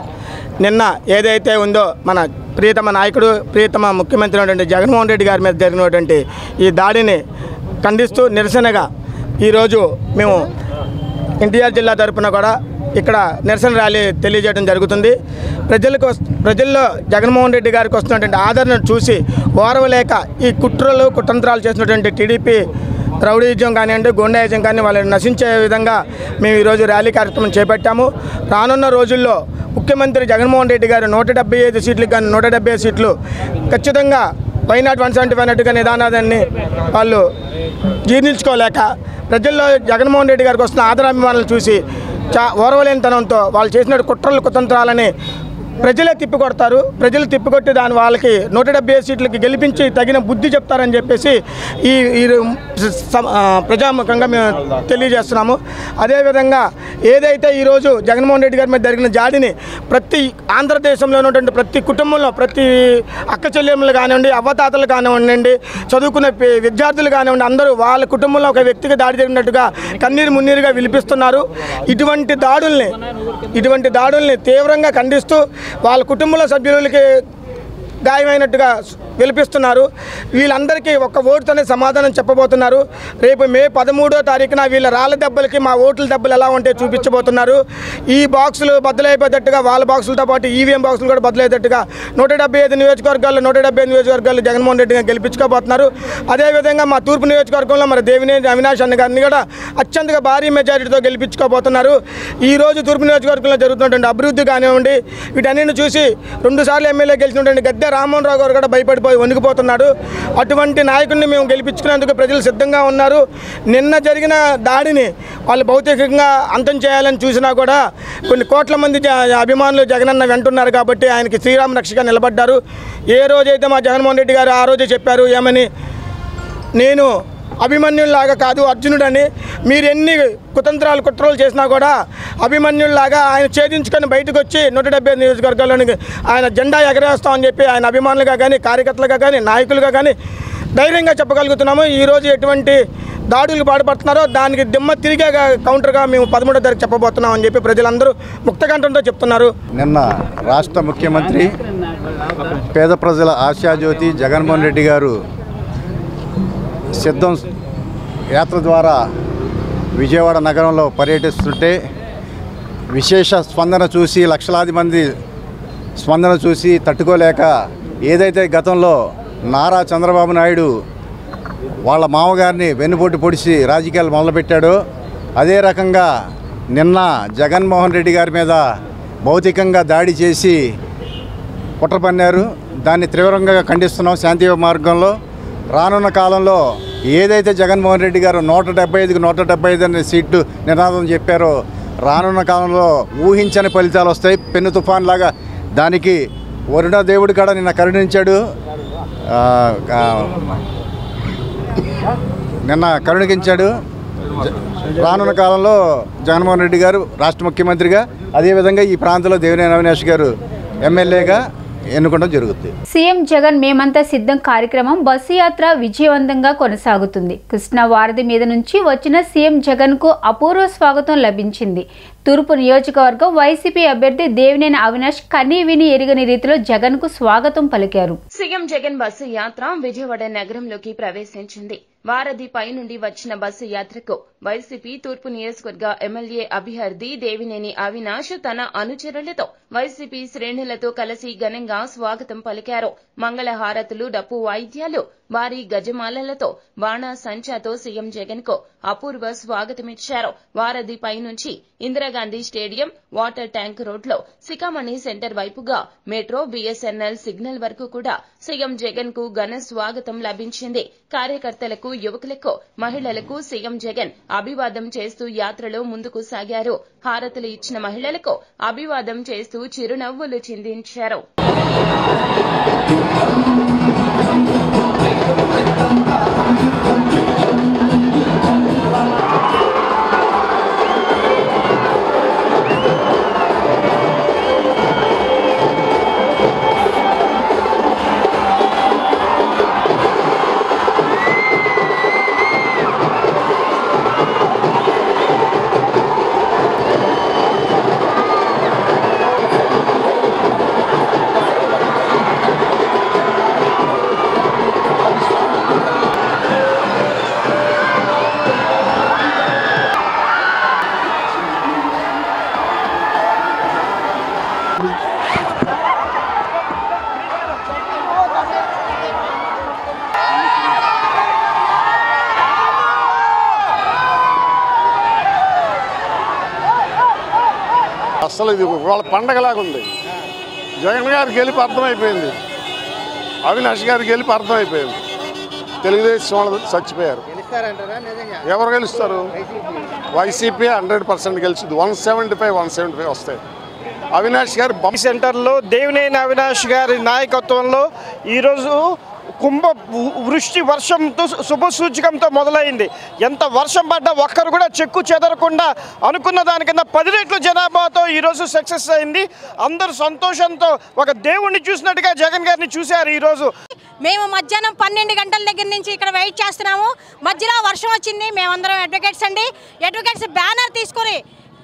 నిన్న ఏదైతే ఉందో మన ప్రియతమ నాయకుడు, ప్రియతమ ముఖ్యమంత్రి అయినటువంటి జగన్మోహన్ రెడ్డి గారి మీద జరిగినటువంటి ఈ దాడిని ఖండిస్తూ నిరసనగా ఈరోజు మేము ఎన్టీఆర్ జిల్లా తరఫున కూడా ఇక్కడ నిరసన ర్యాలీ తెలియజేయడం జరుగుతుంది. ప్రజల్లో జగన్మోహన్ రెడ్డి గారికి వస్తున్నటువంటి ఆదరణ చూసి ఓర్వలేక ఈ కుట్రలు, కుతంత్రాలు చేసినటువంటి టీడీపీ రౌడీజం కానివ్వండి, గుండాయిజం కానీ వాళ్ళని నశించే విధంగా మేము ఈరోజు ర్యాలీ కార్యక్రమం చేపట్టాము. రానున్న రోజుల్లో ముఖ్యమంత్రి జగన్మోహన్ రెడ్డి గారు 175 సీట్లకు కానీ 170 సీట్లు ఖచ్చితంగా వైనాట్ 175 అన్నట్టుగా నిదానాన్ని వాళ్ళు జీర్ణించుకోలేక ప్రజల్లో జగన్మోహన్ రెడ్డి గారికి వస్తున్న ఆదరాభిమానాలు చూసి ఓర్వలేనితనంతో వాళ్ళు చేసిన కుట్రలు, కుతంత్రాలని ప్రజలే తిప్పికొడతారు. ప్రజలు తిప్పికొట్టి దాని వాళ్ళకి 170 సీట్లకి గెలిపించి తగిన బుద్ధి చెప్తారని చెప్పేసి ఈ ప్రజాముఖంగా మేము తెలియజేస్తున్నాము. అదేవిధంగా ఏదైతే ఈరోజు జగన్మోహన్ రెడ్డి గారి మీద జరిగిన దాడిని ప్రతి ఆంధ్రదేశంలో ఉన్నటువంటి ప్రతి కుటుంబంలో, ప్రతి అక్క చెల్లెమ్మలు కానివ్వండి, అవ్వతాతలు కానివ్వండి, చదువుకునే విద్యార్థులు కానివ్వండి, అందరూ వాళ్ళ కుటుంబంలో ఒక వ్యక్తికి దాడి జరిగినట్టుగా కన్నీరు మున్నీరుగా విలిపిస్తున్నారు. ఇటువంటి దాడుల్ని తీవ్రంగా ఖండిస్తూ వాళ్ళ కుటుంబంలో సభ్యులకి గాయమైనట్టుగా విలిపిస్తున్నారు. వీళ్ళందరికీ ఒక్క ఓటుతోనే సమాధానం చెప్పబోతున్నారు. రేపు మే 13వ తారీఖున వీళ్ళ రాళ్ళ దెబ్బలకి మా ఓట్ల దెబ్బలు ఎలా ఉంటే చూపించబోతున్నారు. ఈ బాక్సులు బద్దలైపోయేటట్టుగా వాళ్ళ బాక్సులతో పాటు ఈవీఎం బాక్సులు కూడా బద్దలయ్యేటట్టుగా 175 నియోజకవర్గాలు జగన్మోహన్ రెడ్డి గారు గెలిపించుకోబోతున్నారు. అదేవిధంగా మా తూర్పు నియోజకవర్గంలో మరి దేవినేని అవినాష్ అన్న గారిని కూడా అత్యంత భారీ మెజారిటీతో గెలిపించుకోబోతున్నారు. ఈరోజు తూర్పు నియోజకవర్గంలో జరుగుతున్నటువంటి అభివృద్ధి కానివ్వండి, వీటన్నిటిని చూసి 2 సార్లు ఎమ్మెల్యే గెలిచినటువంటి గద్దె రామ్మోహన్ రావు గారు కూడా భయపడిపోయి వణికిపోతున్నాడు. అటువంటి నాయకుడిని మేము గెలిపించుకునేందుకు ప్రజలు సిద్ధంగా ఉన్నారు. నిన్న జరిగిన దాడిని వాళ్ళు భౌతికంగా అంతం చేయాలని చూసినా కూడా కొన్ని కోట్ల మంది అభిమానులు జగనన్న వెంటున్నారు కాబట్టి ఆయనకి శ్రీరామ రక్షగా నిలబడ్డారు. ఏ రోజైతే మా జగన్మోహన్ రెడ్డి గారు ఆ రోజే చెప్పారు ఏమని, నేను అభిమన్యుల్లాగా కాదు అర్జునుడని, మీరు ఎన్ని కుట్రలు చేసినా కూడా అభిమన్యుల్లాగా ఆయన ఛేదించుకొని బయటకు వచ్చి 170 నియోజకవర్గాల్లోని ఆయన జెండా ఎగరేస్తామని చెప్పి ఆయన అభిమానులుగా కానీ, కార్యకర్తలుగా కానీ, నాయకులుగా కానీ ధైర్యంగా చెప్పగలుగుతున్నాము. ఈరోజు ఎటువంటి దాడులకు పాటుపడుతున్నారో దానికి దిమ్మ తిరిగే కౌంటర్గా మేము 13వ తారీఖు చెప్పబోతున్నామని చెప్పి ప్రజలందరూ ముక్తకంఠంతో చెప్తున్నారు. నిన్న రాష్ట్ర ముఖ్యమంత్రి, పేద ప్రజల ఆశాజ్యోతి జగన్మోహన్ రెడ్డి గారు సిద్ధం యాత్ర ద్వారా విజయవాడ నగరంలో పర్యటిస్తుంటే విశేష స్పందన చూసి, లక్షలాది మంది స్పందన చూసి తట్టుకోలేక ఏదైతే గతంలో నారా చంద్రబాబు నాయుడు వాళ్ళ మామగారిని వెన్నుపోటు పొడిచి రాజకీయాలు మొదలుపెట్టాడో అదే రకంగా నిన్న జగన్మోహన్ రెడ్డి గారి మీద భౌతికంగా దాడి చేసి కుట్ర పన్నారు. దాన్ని తీవ్రంగా ఖండిస్తున్నాం. శాంతి మార్గంలో రానున్న కాలంలో ఏదైతే జగన్మోహన్ రెడ్డి గారు 175కి 175 అనే సీట్లు నినాదం చెప్పారో రానున్న కాలంలో ఊహించని ఫలితాలు వస్తాయి. పెను తుఫాన్ లాగా దానికి వరుణ దేవుడు కూడా నిన్న కరుణించాడు. నిన్న కరుణించాడు. రానున్న కాలంలో జగన్మోహన్ రెడ్డి గారు రాష్ట్ర ముఖ్యమంత్రిగా, అదేవిధంగా ఈ ప్రాంతంలో దేవినేని అవినాష్ గారు ఎమ్మెల్యేగా ఎన్నుకోవడం జరుగుతుంది. సీఎం జగన్ మేమంతా సిద్ధం కార్యక్రమం బస్సు యాత్ర విజయవంతంగా కొనసాగుతుంది. కృష్ణా వారధి మీద నుంచి వచ్చిన సీఎం జగన్ కు అపూర్వ స్వాగతం లభించింది. తూర్పు నియోజకవర్గం వైసీపీ అభ్యర్థి దేవినేని అవినాష్ కనీ విని ఎరుగని రీతిలో జగన్ కు స్వాగతం పలికారు. సీఎం జగన్ బస్సు యాత్ర విజయవాడ నగరంలోకి ప్రవేశించింది. వారధి పై నుండి వచ్చిన బస్సు యాత్రకు వైసీపీ తూర్పు నియోజకవర్గ ఎమ్మెల్యే అభ్యర్థి దేవినేని అవినాష్ తన అనుచరులతో వైసీపీ శ్రేణులతో కలిసి ఘనంగా స్వాగతం పలికారు. మంగళహారతులు, డప్పు వాయిద్యాలు, భారీ గజమాలలతో బాణా సంచాతో సీఎం జగన్ కు అపూర్వ స్వాగతమిచ్చారు. వారధి పై నుంచి ఇందిరాగాంధీ స్టేడియం, వాటర్ ట్యాంక్ రోడ్లో సికామణి సెంటర్ వైపుగా మెట్రో, బీఎస్ఎన్ఎల్ సిగ్నల్ వరకు కూడా సీఎం జగన్ కు ఘన స్వాగతం లభించింది. కార్యకర్తలకు, యువకులకు, మహిళలకు సీఎం జగన్ అభివాదం చేస్తూ యాత్రలో ముందుకు సాగారు. హారతులు ఇచ్చిన మహిళలకు అభివాదం చేస్తూ చిరునవ్వులు చిందించారు. అసలు ఇది వాళ్ళ పండగలాగా ఉంది. జగన్ గారికి గెలిపి అర్థమైపోయింది, అవినాష్ గారికి గెలిపి అర్థమైపోయింది. తెలుగుదేశం వాళ్ళు చచ్చిపోయారు. ఎవరు గెలుస్తారు? వైసీపీ 100% గెలిచింది. 175 వస్తాయి. అవినాష్ గారు సెంటర్లో దేవినేని అవినాష్ గారి నాయకత్వంలో ఈరోజు కుంభ వృష్టి వర్షంతో శుభ సూచకంతో మొదలైంది. ఎంత వర్షం పడ్డా ఒక్కరు కూడా చెక్కు చెదరకుండా అనుకున్న దానికన్నా 10 రెట్ల జనాభాతో ఈరోజు సక్సెస్ అయింది. అందరూ సంతోషంతో ఒక దేవుణ్ణి చూసినట్టుగా జగన్ గారిని చూశారు. ఈరోజు మేము మధ్యాహ్నం 12 గంటల దగ్గర నుంచి ఇక్కడ వెయిట్ చేస్తున్నాము. మధ్యలో వర్షం వచ్చింది. మేమందరం అడ్వకేట్స్ అండి. అడ్వకేట్స్ బ్యానర్ తీసుకొని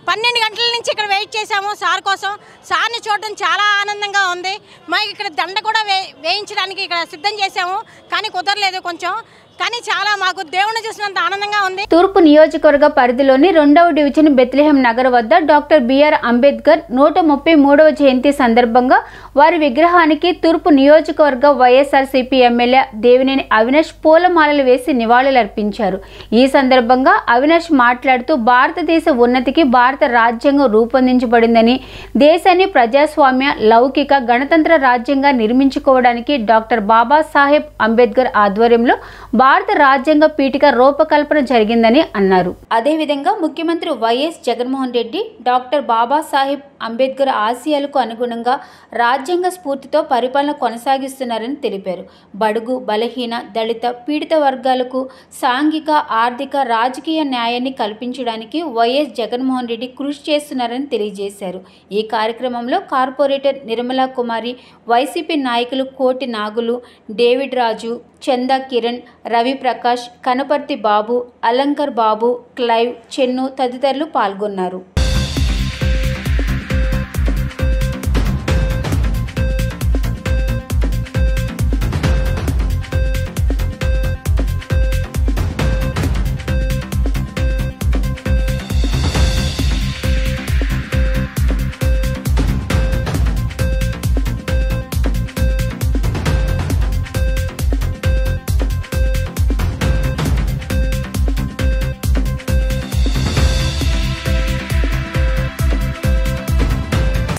12 గంటల నుంచి ఇక్కడ వెయిట్ చేశాము సార్ కోసం. సార్ని చూడడం చాలా ఆనందంగా ఉంది. మాకు ఇక్కడ దండ కూడా వేయించడానికి ఇక్కడ సిద్ధం చేశాము, కానీ కుదరలేదు కొంచెం. కానీ చాలా మాకు దేవుణ్ణి చూసినంత ఆనందంగా ఉంది. తూర్పు నియోజకవర్గ పరిధిలోని 2వ డివిజన్ బెత్లెహేం నగర్ వద్ద డాక్టర్ బిఆర్ అంబేద్కర్ 133వ జయంతి సందర్భంగా వారి విగ్రహానికి తూర్పు నియోజకవర్గ వైఎస్ఆర్సీపీ ఎమ్మెల్యే దేవినేని అవినాష్ పూలమాలలు వేసి నివాళులర్పించారు. ఈ సందర్భంగా అవినాష్ మాట్లాడుతూ భారతదేశ ఉన్నతికి భారత రాజ్యాంగం రూపొందించబడిందని, దేశాన్ని ప్రజాస్వామ్య, లౌకిక, గణతంత్ర రాజ్యంగా నిర్మించుకోవడానికి డాక్టర్ బాబాసాహెబ్ అంబేద్కర్ ఆధ్వర్యంలో భారత రాజ్యాంగ పీఠిక రూపకల్పన జరిగిందని అన్నారు. అదేవిధంగా ముఖ్యమంత్రి వైఎస్ జగన్మోహన్ రెడ్డి డాక్టర్ బాబాసాహెబ్ అంబేద్కర్ ఆశయాలకు అనుగుణంగా రాజ్యాంగ స్ఫూర్తితో పరిపాలన కొనసాగిస్తున్నారని తెలిపారు. బడుగు, బలహీన, దళిత, పీడిత వర్గాలకు సాంఘిక, ఆర్థిక, రాజకీయ న్యాయాన్ని కల్పించడానికి వైఎస్ జగన్మోహన్ రెడ్డి కృషి చేస్తున్నారని తెలియజేశారు. ఈ కార్యక్రమంలో కార్పొరేటర్ నిర్మలా కుమారి, వైసీపీ నాయకులు కోటి నాగులు, డేవిడ్ రాజు, చందా కిరణ్, రవి ప్రకాష్, కనపర్తి బాబు, అలంకర్ బాబు, క్లైవ్, చెన్ను తదితరులు పాల్గొన్నారు.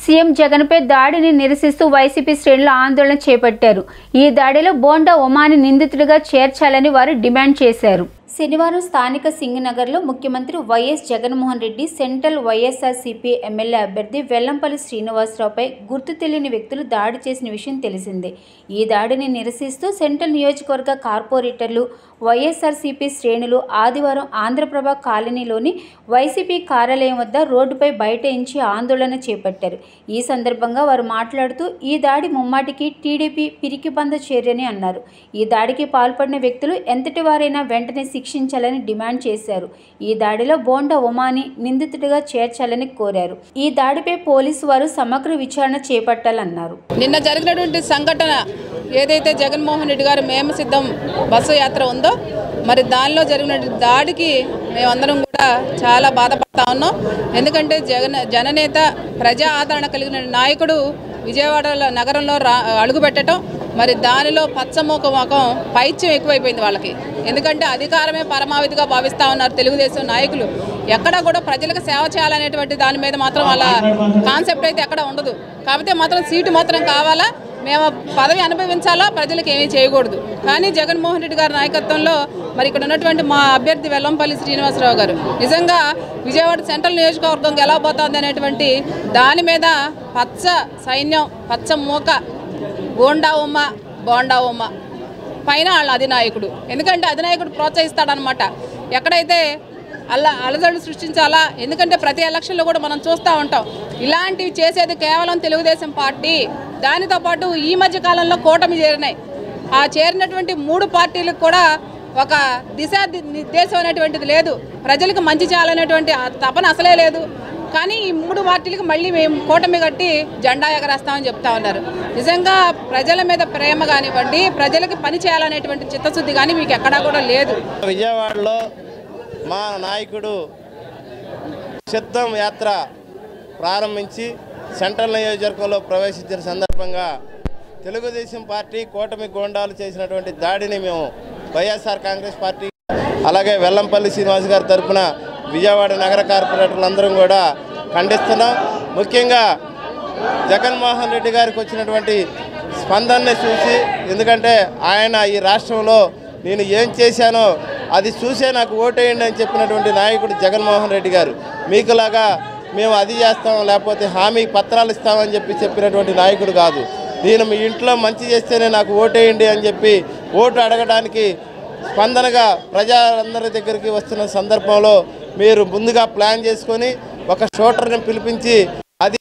సీఎం జగన్పై దాడిని నిరసిస్తూ వైసీపీ శ్రేణులు ఆందోళన చేపట్టారు. ఈ దాడిలో బోండా ఉమాని నిందితుడిగా చేర్చాలని వారు డిమాండ్ చేశారు. శనివారం స్థానిక సింగనగర్లో ముఖ్యమంత్రి YS Jaganmohan Reddy central YSRCP MLA అభ్యర్థి వెల్లంపల్లి శ్రీనివాసరావుపై గుర్తు తెలియని వ్యక్తులు దాడి చేసిన విషయం తెలిసిందే. ఈ దాడిని నిరసిస్తూ సెంట్రల్ నియోజకవర్గ కార్పొరేటర్లు, వైఎస్ఆర్సీపీ శ్రేణులు ఆదివారం ఆంధ్రప్రభ కాలనీలోని వైసీపీ కార్యాలయం వద్ద రోడ్డుపై బైఠాయించి ఆందోళన చేపట్టారు. ఈ సందర్భంగా వారు మాట్లాడుతూ ఈ దాడి ముమ్మాటికి టీడీపీ పిరికిబంద చర్యని అన్నారు. ఈ దాడికి పాల్పడిన వ్యక్తులు ఎంతటి వారైనా వెంటనే శిక్షించాలని డిమాండ్ చేశారు. ఈ దాడిలో బోండా ఉమాని నిందితుడిగా చేర్చాలని కోరారు. ఈ దాడిపై పోలీసు వారు సమగ్ర విచారణ చేపట్టాలన్నారు. నిన్న జరిగినటువంటి సంఘటన ఏదైతే జగన్మోహన్ రెడ్డి గారు మేము సిద్ధం బస్సు యాత్ర ఉందో మరి దానిలో జరిగిన దాడికి మేమందరం కూడా చాలా బాధపడతా ఉన్నాం. ఎందుకంటే జననేత ప్రజా ఆదరణ కలిగిన నాయకుడు విజయవాడ నగరంలో అడుగుపెట్టడం, మరి దానిలో పచ్చమూక మొఖం పైత్యం ఎక్కువైపోయింది వాళ్ళకి. ఎందుకంటే అధికారమే పరమావధిగా భావిస్తూ ఉన్నారు తెలుగుదేశం నాయకులు. ఎక్కడ కూడా ప్రజలకు సేవ చేయాలనేటువంటి దాని మీద మాత్రం వాళ్ళ కాన్సెప్ట్ అయితే ఎక్కడ ఉండదు. కాకపోతే మాత్రం సీటు మాత్రం కావాలా, మేము పదవి అనుభవించాలా, ప్రజలకు ఏమీ చేయకూడదు. కానీ జగన్మోహన్ రెడ్డి గారి నాయకత్వంలో మరి ఇక్కడ ఉన్నటువంటి మా అభ్యర్థి వెల్లంపల్లి శ్రీనివాసరావు గారు నిజంగా విజయవాడ సెంట్రల్ నియోజకవర్గం గెలవబోతోంది అనేటువంటి దాని మీద పచ్చ సైన్యం, పచ్చ మూక, బోండా ఉమ్మ పైన వాళ్ళ అధినాయకుడు. ఎందుకంటే అధినాయకుడు ప్రోత్సహిస్తాడనమాట ఎక్కడైతే అలజడులు సృష్టించాలా. ఎందుకంటే ప్రతి ఎలక్షన్లో కూడా మనం చూస్తూ ఉంటాం ఇలాంటివి చేసేది కేవలం తెలుగుదేశం పార్టీ. దానితో పాటు ఈ మధ్య కాలంలో కూటమి చేరినాయి. ఆ చేరినటువంటి 3 పార్టీలకు కూడా ఒక దిశా నిర్దేశం అనేటువంటిది లేదు. ప్రజలకు మంచి చేయాలనేటువంటి తపన అసలే లేదు. కానీ ఈ 3 పార్టీలకు మళ్ళీ మేము కూటమి కట్టి జెండా ఎగరేస్తామని చెప్తా ఉన్నారు. నిజంగా ప్రజల మీద ప్రేమ కానివ్వండి, ప్రజలకు పని చేయాలనేటువంటి చిత్తశుద్ధి కానీ మీకు ఎక్కడా కూడా లేదు. విజయవాడలో మా నాయకుడు సిద్ధం యాత్ర ప్రారంభించి సెంట్రల్ నియోజకవర్గంలో ప్రవేశించిన సందర్భంగా తెలుగుదేశం పార్టీ కూటమి గోండాలు చేసినటువంటి దాడిని మేము వైఎస్ఆర్ కాంగ్రెస్ పార్టీ అలాగే వెల్లంపల్లి శ్రీనివాస్ గారి తరఫున విజయవాడ నగర కార్పొరేటర్లందరం కూడా ఖండిస్తున్నాం. ముఖ్యంగా జగన్మోహన్ రెడ్డి గారికి వచ్చినటువంటి స్పందనని చూసి, ఎందుకంటే ఆయన ఈ రాష్ట్రంలో నేను ఏం చేశానో అది చూసే నాకు ఓటేయండి అని చెప్పినటువంటి నాయకుడు జగన్మోహన్ రెడ్డి గారు. మీకులాగా మేము అది చేస్తాం లేకపోతే హామీ పత్రాలు ఇస్తామని చెప్పినటువంటి నాయకుడు కాదు. నేను మీ ఇంట్లో మంచి చేస్తేనే నాకు ఓటేయండి అని చెప్పి ఓటు అడగడానికి స్పందనగా ప్రజలందరి దగ్గరికి వస్తున్న సందర్భంలో మీరు ముందుగా ప్లాన్ చేసుకొని ఒక షూటర్ని పిలిపించి అది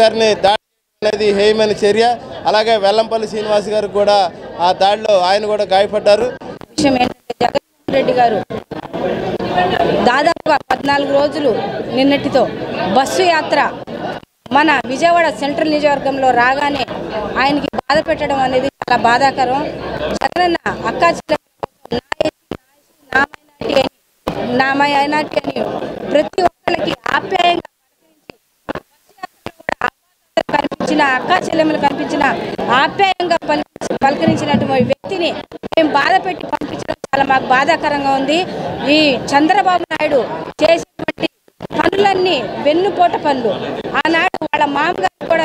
గారిని దాడి అనేది హేయమైన చర్య. అలాగే వెల్లంపల్లి శ్రీనివాస్ గారు కూడా ఆ దాడిలో ఆయన కూడా గాయపడ్డారు. విషయం ఏంటంటే జగన్మోహన్ రెడ్డి గారు దాదాపుగా 14 రోజులు నిన్నటితో బస్సు యాత్ర మన విజయవాడ సెంట్రల్ నియోజకవర్గంలో రాగానే ఆయనకి బాధ పెట్టడం అనేది చాలా బాధాకరం. జగనన్న అక్కా నా మైనార్టీ అని ప్రతి ఒక్కరికి ఆప్యాయంగా కనిపించిన అక్కా చెల్లెమ్మలు కనిపించిన ఆప్యాయంగా పలకరించినటువంటి వ్యక్తిని మేము బాధ పెట్టి పంపించడం చాలా మాకు బాధాకరంగా ఉంది. ఈ చంద్రబాబు నాయుడు చేసేటువంటి పనులన్నీ వెన్నుపోట పనులు. ఆనాడు వాళ్ళ మామగారు కూడా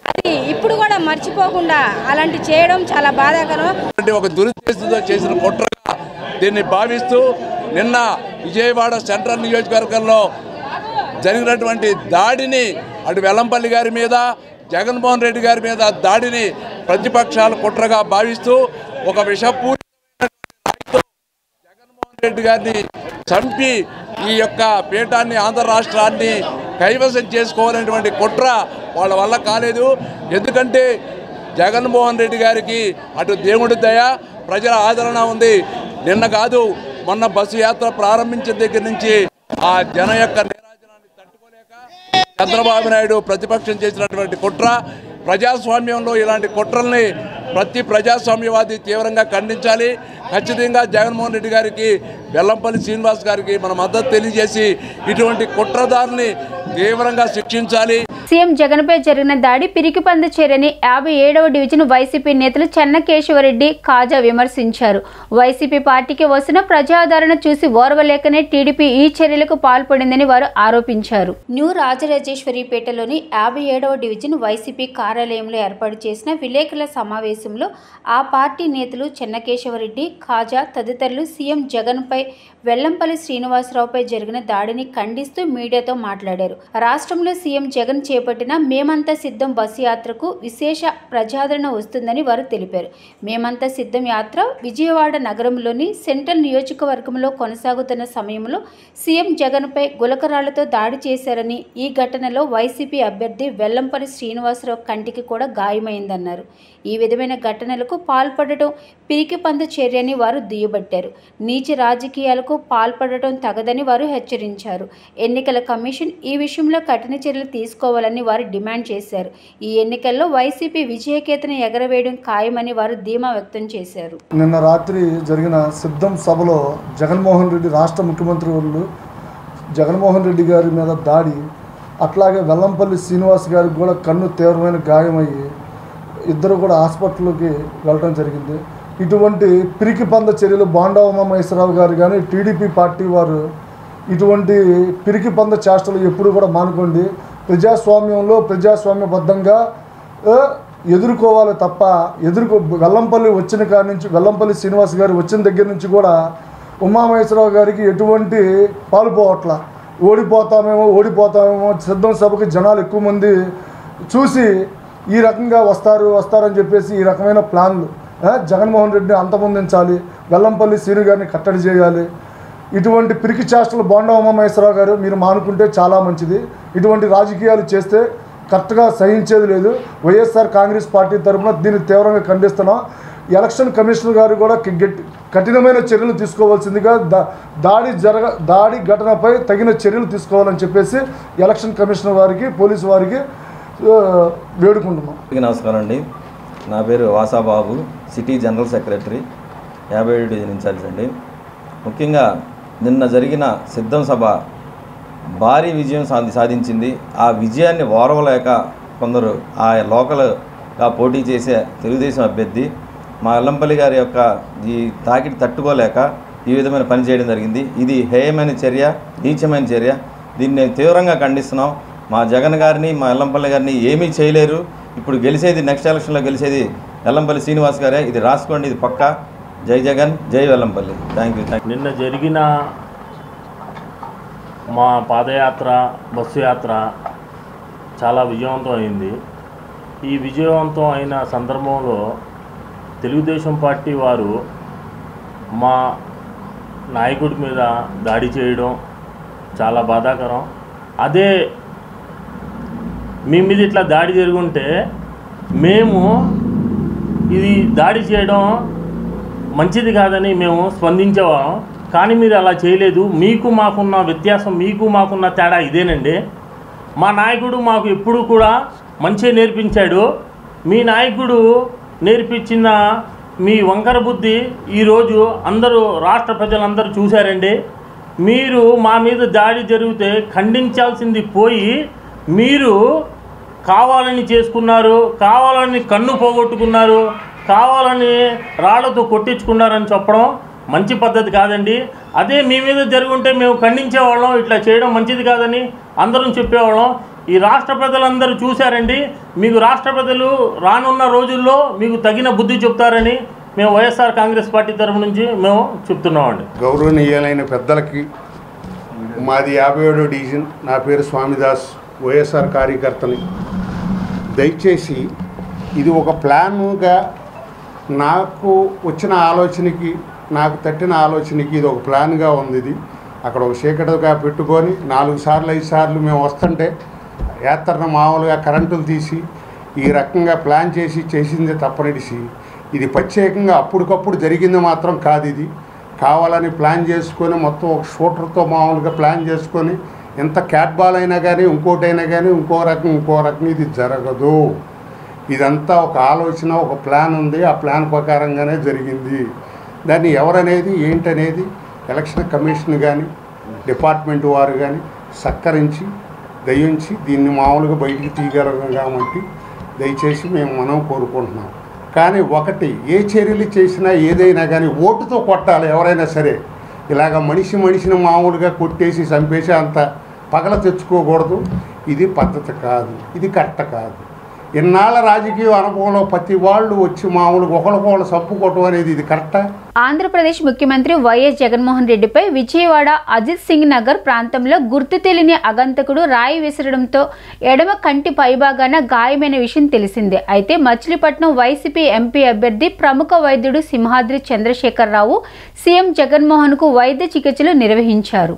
అది ఇప్పుడు కూడా మర్చిపోకుండా అలాంటి చేయడం చాలా బాధాకరం. ఒక దురుద్దేశంతో చేసిన కుట్రగా దీన్ని భావిస్తూ నిన్న విజయవాడ సెంట్రల్ నియోజకవర్గంలో జరిగినటువంటి దాడిని అటు వెల్లంపల్లి గారి మీద జగన్మోహన్ రెడ్డి గారి మీద దాడిని ప్రతిపక్షాలు కుట్రగా భావిస్తూ ఒక విషపూరిత జగన్మోహన్ రెడ్డి గారిని చంపి ఈ యొక్క పీఠాన్ని ఆంధ్ర రాష్ట్రాన్ని కైవసం చేసుకోవాలనేటువంటి కుట్ర వాళ్ళ వల్ల కాలేదు. ఎందుకంటే జగన్మోహన్ రెడ్డి గారికి అటు దేవుడి దయ ప్రజల ఆదరణ ఉంది. నిన్న కాదు మొన్న బస్సు యాత్ర ప్రారంభించిన దగ్గర నుంచి ఆ జన యొక్క నిరాజనాన్ని తట్టుకోలేక చంద్రబాబు నాయుడు ప్రతిపక్షం చేసినటువంటి కుట్ర. ప్రజాస్వామ్యంలో ఇలాంటి కుట్రల్ని ప్రతి ప్రజాస్వామ్యవాది తీవ్రంగా ఖండించాలి. ఖచ్చితంగా జగన్మోహన్ రెడ్డి గారికి వెల్లంపల్లి శ్రీనివాస్ గారికి మన మద్దతు తెలియజేసి ఇటువంటి కుట్రదారుని తీవ్రంగా శిక్షించాలి. సీఎం జగన్పై జరిగిన దాడి పిరికిపంద చర్యని 57వ డివిజన్ వైసీపీ నేతలు చెన్నకేశవరెడ్డి కాజా విమర్శించారు. వైసీపీ పార్టీకి వస్తున్న ప్రజాదరణ చూసి ఓర్వలేకనే టీడీపీ ఈ చర్యలకు పాల్పడిందని వారు ఆరోపించారు. న్యూ రాజరాజేశ్వరిపేటలోని 57వ డివిజన్ వైసీపీ కార్యాలయంలో ఏర్పాటు చేసిన విలేకరుల సమావేశంలో ఆ పార్టీ నేతలు చెన్నకేశవరెడ్డి కాజా తదితరులు సీఎం జగన్పై వెల్లంపల్లి శ్రీనివాసరావుపై జరిగిన దాడిని ఖండిస్తూ మీడియాతో మాట్లాడారు. రాష్ట్రంలో సీఎం జగన్ చేపట్టిన మేమంతా సిద్ధం బస్సు యాత్రకు విశేష ప్రజాదరణ వస్తుందని వారు తెలిపారు. మేమంతా సిద్ధం యాత్ర విజయవాడ నగరంలోని సెంట్రల్ నియోజకవర్గంలో కొనసాగుతున్న సమయంలో సీఎం జగన్పై గులకరాళ్లతో దాడి చేశారని, ఈ ఘటనలో వైసీపీ అభ్యర్థి వెల్లంపల్లి శ్రీనివాసరావు కంటికి కూడా గాయమైందన్నారు. ఈ విధమైన ఘటనలకు పాల్పడటం పిరికిపంద చర్యని వారు దుయ్యబట్టారు. నీచ రాజకీయాలకు పాల్పడటం తగదని వారు హెచ్చరించారు. ఎన్నికల కమిషన్ ఈ విషయంలో కఠిన చర్యలు తీసుకోవాలని వారు డిమాండ్ చేశారు. ఈ ఎన్నికల్లో వైసీపీ విజయకేతన ఎగరవేయడం ఖాయమని వారు ధీమా వ్యక్తం చేశారు. నిన్న రాత్రి జరిగిన సిద్ధం సభలో జగన్మోహన్ రెడ్డి రాష్ట్ర ముఖ్యమంత్రి వర్యులు జగన్మోహన్ రెడ్డి గారి మీద దాడి, అట్లాగే వెల్లంపల్లి శ్రీనివాస్ గారికి కూడా కన్ను తీవ్రమైన గాయమయ్యి ఇద్దరు కూడా హాస్పిటల్కి వెళ్ళడం జరిగింది. ఇటువంటి పిరికిపంద చర్యలు బోండా ఉమామహేశ్వరరావు గారు కానీ టీడీపీ పార్టీ వారు ఇటువంటి పిరికిపంద చేష్టలు ఎప్పుడు కూడా మానుకోండి. ప్రజాస్వామ్యంలో ప్రజాస్వామ్యబద్ధంగా ఎదుర్కోవాలి తప్ప వెల్లంపల్లి వచ్చిన కాడి నుంచి వెల్లంపల్లి శ్రీనివాస్ గారు వచ్చిన దగ్గర నుంచి కూడా ఉమామహేశ్వరరావు గారికి ఎటువంటి పాలుపోవట్ల. ఓడిపోతామేమో సిద్ధం సభకి జనాలు ఎక్కువ మంది చూసి ఈ రకంగా వస్తారని చెప్పేసి ఈ రకమైన ప్లాన్లు జగన్మోహన్ రెడ్డిని అంతమొందించాలి, వెల్లంపల్లి శ్రీను గారిని కట్టడి చేయాలి. ఇటువంటి పిరికి చేష్టలు బోండా ఉమామహేశ్వరరావు గారు మీరు మానుకుంటే చాలా మంచిది. ఇటువంటి రాజకీయాలు చేస్తే కరెక్ట్గా సహించేది లేదు. వైఎస్ఆర్ కాంగ్రెస్ పార్టీ తరఫున దీన్ని తీవ్రంగా ఖండిస్తున్నాం. ఎలక్షన్ కమిషనర్ గారు కూడా కఠినమైన చర్యలు తీసుకోవాల్సిందిగా దాడి ఘటనపై తగిన చర్యలు తీసుకోవాలని చెప్పేసి ఎలక్షన్ కమిషనర్ వారికి పోలీసు వారికి వేడుకుంటున్నాం. నమస్కారం అండి. నా పేరు Vasababu, city general secretary, 57 division in charge అండి. ముఖ్యంగా నిన్న జరిగిన సిద్ధం సభ భారీ విజయం సాధించింది. ఆ విజయాన్ని ఓర్వలేక కొందరు ఆ లోకల్గా పోటీ చేసే తెలుగుదేశం అభ్యర్థి మా వెల్లంపల్లి గారి యొక్క ఈ తాకిడి తట్టుకోలేక ఈ విధమైన పని చేయడం జరిగింది. ఇది హేయమైన చర్య, నీచమైన చర్య. దీన్ని నేను తీవ్రంగా ఖండిస్తున్నాం. మా జగన్ గారిని మా వెల్లంపల్లి గారిని ఏమీ చేయలేరు. ఇప్పుడు గెలిచేది నెక్స్ట్ ఎలక్షన్లో గెలిచేది వెల్లంపల్లి శ్రీనివాస్ గారే. ఇది రాసుకోండి, ఇది పక్కా. జై జగన్, జై వెల్లంపల్లి. Thank you. నిన్న జరిగిన మా పాదయాత్ర, బస్సు యాత్ర చాలా విజయవంతం అయింది. ఈ విజయవంతం అయిన సందర్భంలో తెలుగుదేశం పార్టీ వారు మా నాయకుడి మీద దాడి చేయడం చాలా బాధాకరం. అదే మీ మీద ఇట్లా దాడి జరుగుంటే మేము ఇది దాడి చేయడం మంచిది కాదని మేము స్పందించేవాళ్ళం. కానీ మీరు అలా చేయలేదు. మీకు మాకున్న వ్యత్యాసం, మీకు మాకున్న తేడా ఇదేనండి. మా నాయకుడు మాకు ఎప్పుడు కూడా మంచి నేర్పించాడు. మీ నాయకుడు నేర్పించిన మీ వంకర బుద్ధి ఈరోజు అందరూ రాష్ట్ర ప్రజలందరూ చూశారండి. మీరు మా మీద దాడి జరిగితే ఖండించాల్సింది పోయి మీరు కావాలని చేసుకున్నారు, కావాలని కన్ను పోగొట్టుకున్నారు, కావాలని రాళ్లతో కొట్టించుకున్నారని చెప్పడం మంచి పద్ధతి కాదండి. అదే మీ మీద జరుగుంటే మేము ఖండించేవాళ్ళం, ఇట్లా చేయడం మంచిది కాదని అందరం చెప్పేవాళ్ళం. ఈ రాష్ట్ర ప్రజలందరూ చూశారండి. మీకు రాష్ట్ర ప్రజలు రానున్న రోజుల్లో మీకు తగిన బుద్ధి చెప్తారని మేము వైఎస్ఆర్ కాంగ్రెస్ పార్టీ తరఫు నుంచి మేము చెప్తున్నామండి. గౌరవనీయులైన పెద్దలకి, మాది 57వ డివిజన్, నా పేరు స్వామిదాస్, వైఎస్ఆర్ కార్యకర్తని. దయచేసి ఇది ఒక ప్లాన్గా నాకు వచ్చిన ఆలోచనకి, నాకు తట్టిన ఆలోచనకి ఇది ఒక ప్లాన్గా ఉంది. ఇది అక్కడ ఒక చీకటిగా పెట్టుకొని 4 సార్లు 5 సార్లు మేము వస్తుంటే యాత్రను మామూలుగా కరెంటులు తీసి ఈ రకంగా ప్లాన్ చేసింది తప్పనిడిసి ఇది ప్రత్యేకంగా అప్పటికప్పుడు జరిగింది మాత్రం కాదు. ఇది కావాలని ప్లాన్ చేసుకొని మొత్తం ఒక షూటర్తో మామూలుగా ప్లాన్ చేసుకొని ఎంత క్యాట్ బాల్ అయినా కానీ ఇంకోటైనా కానీ ఇంకో రకం ఇది జరగదు. ఇదంతా ఒక ఆలోచన, ఒక ప్లాన్ ఉంది. ఆ ప్లాన్ ప్రకారంగానే జరిగింది. దాన్ని ఎవరనేది ఏంటనేది ఎలక్షన్ కమిషన్ కానీ డిపార్ట్మెంట్ వారు కానీ సత్కరించి దయించి దీన్ని మామూలుగా బయటికి తీయగలం కాబట్టి దయచేసి మేము మనం కోరుకుంటున్నాం. కానీ ఒకటి, ఏ చర్యలు చేసినా ఏదైనా కానీ ఓటుతో కొట్టాలి ఎవరైనా సరే. ఇలాగ మనిషిని మామూలుగా కొట్టేసి చంపేసి అంత పగల తెచ్చుకోకూడదు. ఇది పద్ధతి కాదు, ఇది కరెక్ట్ కాదు. ఇన్నాళ్ళ రాజకీయ అనుభవంలో ప్రతి వాళ్ళు వచ్చి మామూలుగా ఒకరికొకరు చంపుకోవటం అనేది ఇది కరెక్టా? ఆంధ్రప్రదేశ్ ముఖ్యమంత్రి వైఎస్ జగన్మోహన్ రెడ్డిపై విజయవాడ అజిత్ సింగ్ నగర్ ప్రాంతంలో గుర్తు తెలియని అగంతకుడు రాయి విసరడంతో ఎడమ కంటి పైభాగాన గాయమైన విషయం తెలిసిందే. అయితే మచిలీపట్నం వైసీపీ ఎంపీ అభ్యర్థి ప్రముఖ వైద్యుడు సింహాద్రి చంద్రశేఖరరావు సీఎం జగన్మోహన్కు వైద్య చికిత్సలు నిర్వహించారు.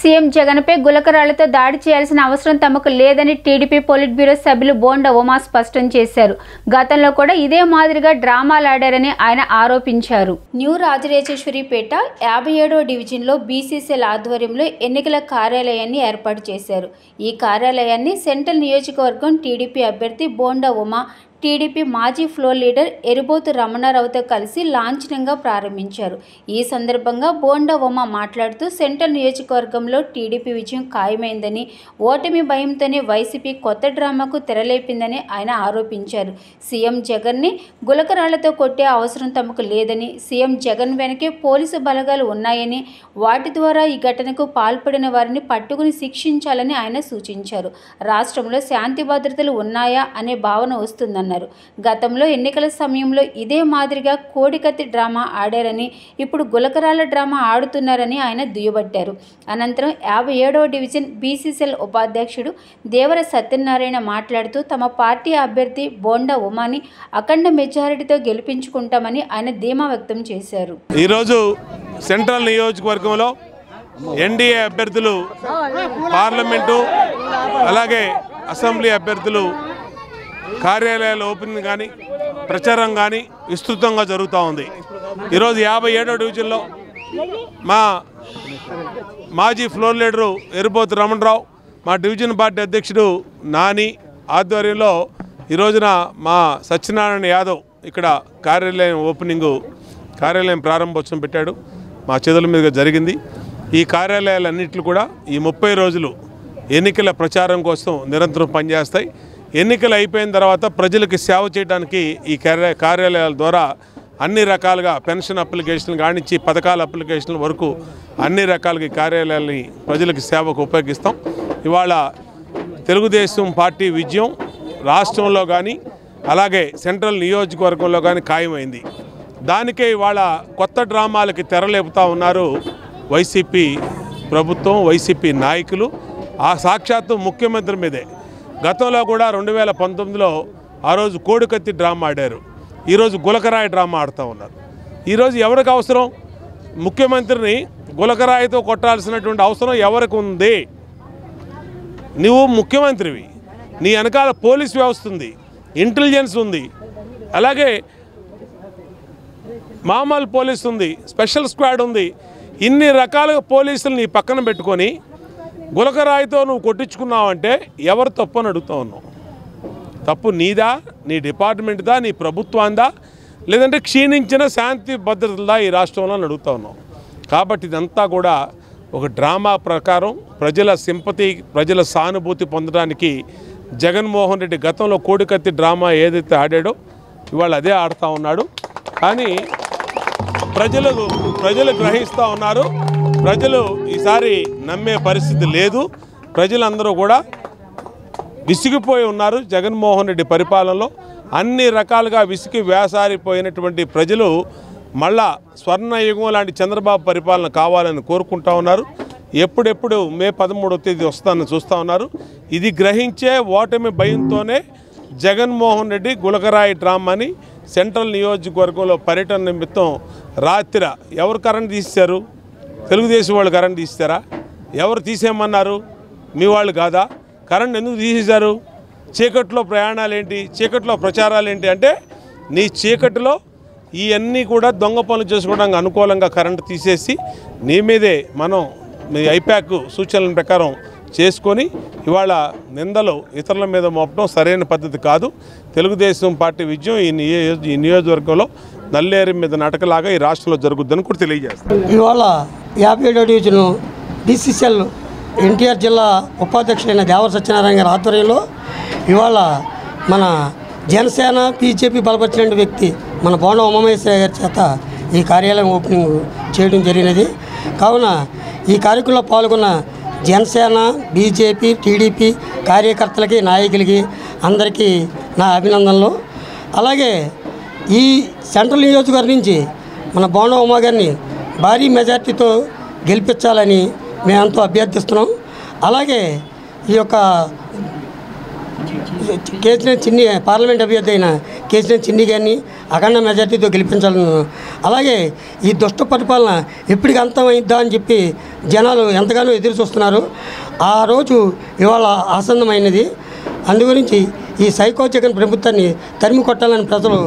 సీఎం జగన్పై గులకరాళ్లతో దాడి చేయాల్సిన అవసరం తమకు లేదని టీడీపీ పొలిట్ బ్యూరో సభ్యులు బోండా ఉమా స్పష్టం చేశారు. గతంలో కూడా ఇదే మాదిరిగా డ్రామాలాడారని ఆయన ఆరోపించారు. న్యూ రాజరాజేశ్వరిపేట 57వ డివిజన్లో బీసీసీఎల్ ఆధ్వర్యంలో ఎన్నికల కార్యాలయాన్ని ఏర్పాటు చేశారు. ఈ కార్యాలయాన్ని సెంట్రల్ నియోజకవర్గం టీడీపీ అభ్యర్థి బోండా ఉమా, టీడీపీ మాజీ ఫ్లోర్ లీడర్ ఎరుబోతు రమణారావుతో కలిసి లాంఛనంగా ప్రారంభించారు. ఈ సందర్భంగా బోండా ఉమా మాట్లాడుతూ సెంట్రల్ నియోజకవర్గంలో టీడీపీ విజయం ఖాయమైందని, ఓటమి భయంతోనే వైసీపీ కొత్త డ్రామాకు తెరలేపిందని ఆయన ఆరోపించారు. సీఎం జగన్ని గులకరాళ్లతో కొట్టే అవసరం తమకు లేదని, సీఎం జగన్ వెనకే పోలీసు బలగాలు ఉన్నాయని, వాటి ద్వారా ఈ ఘటనకు పాల్పడిన వారిని పట్టుకుని శిక్షించాలని ఆయన సూచించారు. రాష్ట్రంలో శాంతి భద్రతలు ఉన్నాయా అనే భావన వస్తుందన్నారు. గతంలో ఎన్నికల సమయంలో ఇదే మాదిరిగా కోడికత్తి డ్రామా ఆడారని, ఇప్పుడు గులకరాల డ్రామా ఆడుతున్నారని ఆయన దుయ్యబట్టారు. అనంతరం 57వ డివిజన్ బీసీసీఎల్ ఉపాధ్యక్షుడు దేవర సత్యనారాయణ మాట్లాడుతూ తమ పార్టీ అభ్యర్థి బోండా ఉమాని అఖండ మెజారిటీతో గెలిపించుకుంటామని ఆయన ధీమా వ్యక్తం చేశారు. ఈరోజు సెంట్రల్ నియోజకవర్గంలో ఎన్డీఏ అభ్యర్థులు పార్లమెంటు అలాగే అసెంబ్లీ అభ్యర్థులు కార్యాలయాల ఓపెనింగ్ కానీ ప్రచారం కానీ విస్తృతంగా జరుగుతూ ఉంది. ఈరోజు 57వ డివిజన్లో మా మాజీ ఫ్లోర్ లీడరు ఎరుబోతు రమణరావు, మా డివిజన్ పార్టీ అధ్యక్షుడు నాని ఆధ్వర్యంలో ఈరోజున మా సత్యనారాయణ యాదవ్ ఇక్కడ కార్యాలయం ప్రారంభోత్సవం పెట్టాడు. మా చేతుల మీదుగా జరిగింది. ఈ కార్యాలయాలన్నింటిలో కూడా ఈ 30 రోజులు ఎన్నికల ప్రచారం కోసం నిరంతరం పనిచేస్తాయి. ఎన్నికలు అయిపోయిన తర్వాత ప్రజలకు సేవ చేయడానికి ఈ కార్యాలయాల ద్వారా అన్ని రకాలుగా పెన్షన్ అప్లికేషన్లు కానించి పథకాల అప్లికేషన్ల వరకు అన్ని రకాలుగా ఈ కార్యాలయాలని ప్రజలకు సేవకు ఉపయోగిస్తాం. ఇవాళ తెలుగుదేశం పార్టీ విజయం రాష్ట్రంలో కానీ అలాగే సెంట్రల్ నియోజకవర్గంలో కానీ ఖాయమైంది. దానికే ఇవాళ కొత్త డ్రామాలకి తెరలేపుతూ ఉన్నారు వైసీపీ ప్రభుత్వం, వైసీపీ నాయకులు. ఆ సాక్షాత్తు ముఖ్యమంత్రి మీదే గతంలో కూడా 2019లో ఆ రోజు కోడికత్తి డ్రామా ఆడారు. ఈరోజు గులకరాయి డ్రామా ఆడుతూ ఉన్నారు. ఈరోజు ఎవరికి అవసరం? ముఖ్యమంత్రిని గులకరాయితో కొట్టాల్సినటువంటి అవసరం ఎవరికి ఉంది? నువ్వు ముఖ్యమంత్రివి, నీ వెనకాల పోలీస్ వ్యవస్థ ఉంది, ఇంటెలిజెన్స్ ఉంది, అలాగే మామూలు పోలీస్ ఉంది, స్పెషల్ స్క్వాడ్ ఉంది. ఇన్ని రకాలుగా పోలీసులు నీ పక్కన పెట్టుకొని గులకరాయితో నువ్వు కొట్టించుకున్నావంటే ఎవరు తప్పు అని అడుగుతా ఉన్నావు? తప్పు నీదా, నీ డిపార్ట్మెంట్దా, నీ ప్రభుత్వాందా, లేదంటే క్షీణించిన శాంతి భద్రతలదా ఈ రాష్ట్రంలో అని అడుగుతా ఉన్నావు. కాబట్టి ఇదంతా కూడా ఒక డ్రామా ప్రకారం ప్రజల సింపతి, ప్రజల సానుభూతి పొందడానికి జగన్మోహన్ రెడ్డి గతంలో కోడికత్తి డ్రామా ఏదైతే ఆడాడో ఇవాళ అదే ఆడుతూ ఉన్నాడు. కానీ ప్రజలు గ్రహిస్తూ ఉన్నారు. ప్రజలు ఈసారి నమ్మే పరిస్థితి లేదు. ప్రజలందరూ కూడా విసిగిపోయి ఉన్నారు. జగన్మోహన్ రెడ్డి పరిపాలనలో అన్ని రకాలుగా విసిగి వేసారిపోయినటువంటి ప్రజలు మళ్ళా స్వర్ణయుగం లాంటి చంద్రబాబు పరిపాలన కావాలని కోరుకుంటా ఉన్నారు. ఎప్పుడెప్పుడు మే 13వ తేదీ వస్తానని చూస్తూ ఉన్నారు. ఇది గ్రహించే ఓటమి భయంతోనే జగన్మోహన్ రెడ్డి గులకరాయి డ్రామాని సెంట్రల్ నియోజకవర్గంలో పర్యటన నిమిత్తం రాత్రి ఎవరు కరెంట్ తీశారు? తెలుగుదేశం వాళ్ళు కరెంట్ తీస్తారా? ఎవరు తీసేయమన్నారు? మీ వాళ్ళు కాదా? కరెంట్ ఎందుకు తీసేశారు? చీకట్లో ప్రయాణాలు ఏంటి, చీకట్లో ప్రచారాలు ఏంటి అంటే నీ చీకటిలో ఇవన్నీ కూడా దొంగ పనులు చేసుకోవడానికి అనుకూలంగా కరెంటు తీసేసి నీ మీదే మనం మీ ఐప్యాక్ సూచనల ప్రకారం చేసుకొని ఇవాళ నిందలు ఇతరుల మీద మోపడం సరైన పద్ధతి కాదు. తెలుగుదేశం పార్టీ విజయం ఈ నియోజకవర్గంలో నల్లేరు మీద నాటకలాగా ఈ రాష్ట్రంలో జరుగుద్దని కూడా తెలియజేస్తాను. ఇవాళ 57వ డివిజన్ బీసీసీఎల్ ఎన్టీఆర్ జిల్లా ఉపాధ్యక్షుడైన దేవర సత్యనారాయణ గారి ఆధ్వర్యంలో ఇవాళ మన జనసేన బీజేపీ బలపరిచిన వ్యక్తి మన బోండం ఉమామహేశ్వర గారి చేత ఈ కార్యాలయం ఓపెనింగ్ చేయడం జరిగినది. కావున ఈ కార్యక్రమంలో పాల్గొన్న జనసేన బీజేపీ టీడీపీ కార్యకర్తలకి నాయకులకి అందరికీ నా అభినందనలు. అలాగే ఈ సెంట్రల్ నియోజకవర్గం నుంచి మన బోండం ఉమా గారిని భారీ మెజార్టీతో గెలిపించాలని మేమంతా అభ్యర్థిస్తున్నాం. అలాగే ఈ యొక్క కేసీఆర్ చిన్ని పార్లమెంట్ అభ్యర్థి అయిన కేసీఆర్ చిన్ని గారిని అఖండ మెజార్టీతో గెలిపించాలను. అలాగే ఈ దుష్ట పరిపాలన ఎప్పటికి అంతమైద్దా అని చెప్పి జనాలు ఎంతగానో ఎదురు చూస్తున్నారు. ఆ రోజు ఇవాళ ఆసన్నమైనది. అందుగురించి ఈ సైకో జగన్ ప్రభుత్వాన్ని తరిమి కొట్టాలని ప్రజలు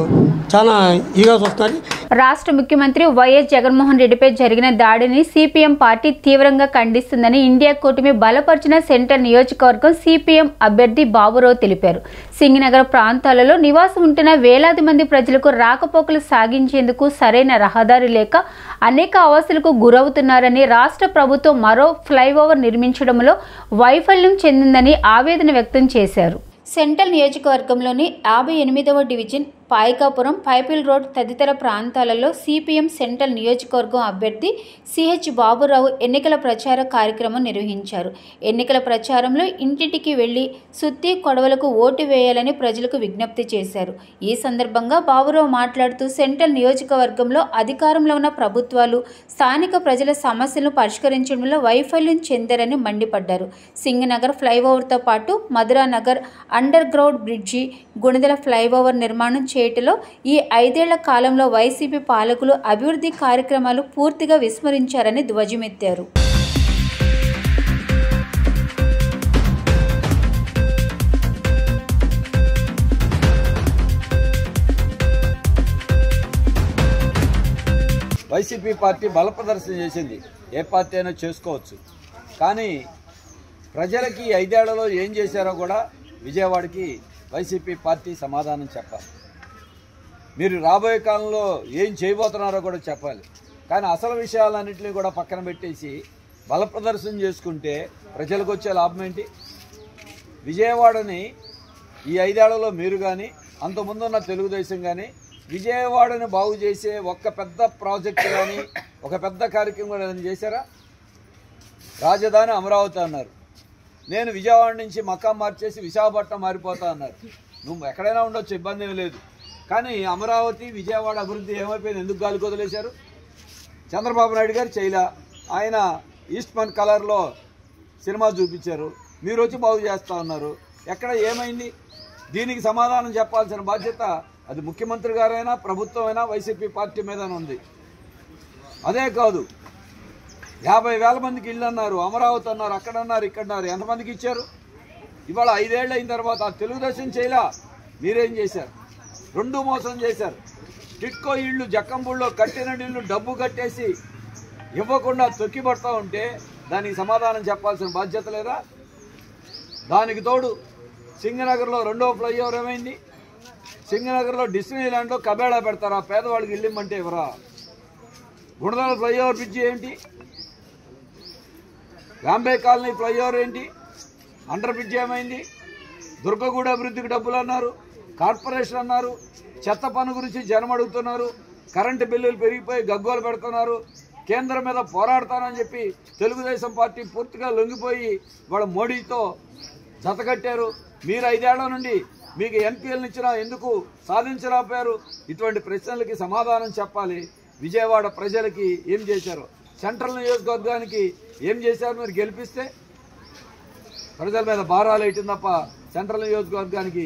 చాలా ఈగా చూస్తున్నారు. రాష్ట్ర ముఖ్యమంత్రి వైఎస్ జగన్మోహన్ రెడ్డిపై జరిగిన దాడిని సిపిఎం పార్టీ తీవ్రంగా ఖండిస్తుందని ఇండియా కూటమి బలపరిచిన సెంట్రల్ నియోజకవర్గం సిపిఎం అభ్యర్థి బాబురావు తెలిపారు. సింగనగర్ ప్రాంతాలలో నివాసం ఉంటున్న వేలాది మంది ప్రజలకు రాకపోకలు సాగించేందుకు సరైన రహదారి లేక అనేక అవస్థలకు గురవుతున్నారని, రాష్ట్ర ప్రభుత్వం మరో ఫ్లైఓవర్ నిర్మించడంలో వైఫల్యం చెందిందని ఆవేదన వ్యక్తం చేశారు. సెంట్రల్ నియోజకవర్గంలోని 58వ డివిజన్ పాయకాపురం, పైపిల్ రోడ్ తదితర ప్రాంతాలలో సిపిఎం సెంట్రల్ నియోజకవర్గం అభ్యర్థి సిహెచ్ బాబురావు ఎన్నికల ప్రచార కార్యక్రమం నిర్వహించారు. ఎన్నికల ప్రచారంలో ఇంటింటికి వెళ్లి సుత్తి కొడవలకు ఓటు వేయాలని ప్రజలకు విజ్ఞప్తి చేశారు. ఈ సందర్భంగా బాబురావు మాట్లాడుతూ సెంట్రల్ నియోజకవర్గంలో అధికారంలో ఉన్న ప్రభుత్వాలు స్థానిక ప్రజల సమస్యలను పరిష్కరించడంలో వైఫల్యం చెందారని మండిపడ్డారు. సింగనగర్ ఫ్లైఓవర్తో పాటు Madhuranagar under ground bridge, Gunadala flyover నిర్మాణం చేయటంలో ఈ 5 ఏళ్ల కాలంలో వైసీపీ పాలకులు అభివృద్ధి కార్యక్రమాలు పూర్తిగా విస్మరించారని ధ్వజమెత్తారు. వైసీపీ పార్టీ బల ప్రదర్శన చేసింది. ఏ పార్టీ అయినా చేసుకోవచ్చు, కానీ ప్రజలకి 5 ఏళ్లలో ఏం చేశారో కూడా విజయవాడకి వైసీపీ పార్టీ సమాధానం చెప్పాలి. మీరు రాబోయే కాలంలో ఏం చేయబోతున్నారో కూడా చెప్పాలి. కానీ అసలు విషయాలన్నింటినీ కూడా పక్కన పెట్టేసి బల ప్రదర్శన చేసుకుంటే ప్రజలకు వచ్చే లాభం ఏంటి? విజయవాడని ఈ 5 ఏళ్లలో మీరు కానీ అంతకుముందున్న తెలుగుదేశం కానీ విజయవాడని బాగు చేసే ఒక్క పెద్ద ప్రాజెక్టు కానీ ఒక పెద్ద కార్యక్రమం కూడా చేశారా? రాజధాని అమరావతి అన్నారు. నేను విజయవాడ నుంచి మకాం మార్చేసి విశాఖపట్నం మారిపోతా అన్నారు. నువ్వు ఎక్కడైనా ఉండొచ్చు, ఇబ్బంది ఏమీ లేదు. కానీ అమరావతి విజయవాడ అభివృద్ధి ఏమైపోయింది? ఎందుకు గాలికి వదిలేశారు? చంద్రబాబు నాయుడు గారు చేయలా. ఆయన ఈస్ట్మన్ కలర్లో సినిమా చూపించారు, మీరు వచ్చి బాగు చేస్తూ ఉన్నారు. ఎక్కడ ఏమైంది? దీనికి సమాధానం చెప్పాల్సిన బాధ్యత అది ముఖ్యమంత్రి గారైనా ప్రభుత్వమైనా వైసీపీ పార్టీ మీద ఉంది. అదే కాదు, 50,000 మందికి ఇళ్ళు అన్నారు, అమరావతి అన్నారు, అక్కడన్నారు, ఇక్కడన్నారు. ఎంతమందికి ఇచ్చారు? ఇవాళ 5 ఏళ్ళు అయిన తర్వాత తెలుగుదేశం చేయలా, మీరేం చేశారు? 2 మోసం చేశారు. టిట్కో ఇళ్ళు జక్కంబుల్లో కట్టిన ఇళ్ళు డబ్బు కట్టేసి ఇవ్వకుండా తొక్కిపడతా ఉంటే దానికి సమాధానం చెప్పాల్సిన బాధ్యత లేదా? దానికి తోడు సింగనగర్లో 2వ ఫ్లైఓవర్ ఏమైంది? సింగనగర్లో డిస్నీల్యాండ్లో కబేళా పెడతారా? పేదవాళ్ళకి ఇల్లు ఇమ్మంటే ఎవరా? గుణదల ఫ్లైఓవర్ బ్రిడ్జి ఏంటి? రాంబే కాలనీ ఫ్లైఓవర్ ఏంటి? అండర్ బ్రిడ్జ్ ఏమైంది? దుర్గగూడ అభివృద్ధికి డబ్బులు అన్నారు, కార్పొరేషన్ అన్నారు, చెత్త పన్ను గురించి జనం అడుగుతున్నారు. కరెంటు బిల్లులు పెరిగిపోయి గగ్గోలు పెడుతున్నారు. కేంద్రం మీద పోరాడతానని చెప్పి తెలుగుదేశం పార్టీ పూర్తిగా లొంగిపోయి వాళ్ళ మోడీతో జతకట్టారు. మీరు 5 ఏళ్ల నుండి మీకు ఎంపీలను ఇచ్చినా ఎందుకు సాధించలేకపోయారు? ఇటువంటి ప్రశ్నలకి సమాధానం చెప్పాలి. విజయవాడ ప్రజలకి ఏం చేశారు, సెంట్రల్ నియోజకవర్గానికి ఏం చేశారు? మీరు గెలిపిస్తే ప్రజల మీద భారాలు వేయటం తప్ప సెంట్రల్ నియోజకవర్గానికి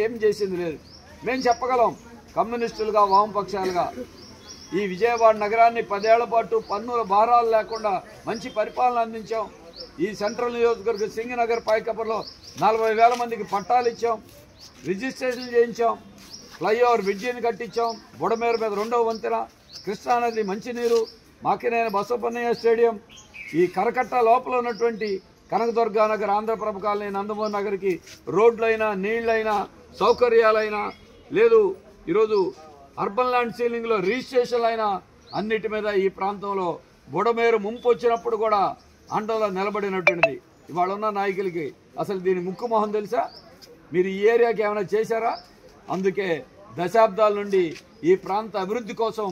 ఏం చేసింది లేదు. మేము చెప్పగలం కమ్యూనిస్టులుగా, వామపక్షాలుగా ఈ విజయవాడ నగరాన్ని 10 ఏళ్ల పాటు పన్నుల భారాలు లేకుండా మంచి పరిపాలన అందించాం. ఈ సెంట్రల్ నియోజకవర్గం సింగనగర్ పైకప్పులో 40,000 మందికి పట్టాలు ఇచ్చాం, రిజిస్ట్రేషన్ చేయించాం, ఫ్లైఓవర్ బ్రిడ్జిని కట్టించాం, బుడమేరు మీద 2వ వంతెన, కృష్ణానది మంచినీరు, మాకినేని బసవపన్నయ్య స్టేడియం, ఈ కరకట్ట లోపల ఉన్నటువంటి కనకదుర్గా నగర్, ఆంధ్రప్రభ కాలనీ, నందమూరి నగర్కి రోడ్లైనా, నీళ్లైనా, సౌకర్యాలైనా లేదు. ఈరోజు అర్బన్ ల్యాండ్ సీలింగ్లో రిజిస్ట్రేషన్లు అయినా అన్నిటి మీద ఈ ప్రాంతంలో బుడమేరు ముంపు వచ్చినప్పుడు కూడా అండలో నిలబడినటువంటిది. ఇవాళ ఉన్న నాయకులకి అసలు దీని ముక్కు మొహం తెలుసా? మీరు ఈ ఏరియాకి ఏమైనా చేశారా? అందుకే దశాబ్దాల నుండి ఈ ప్రాంత అభివృద్ధి కోసం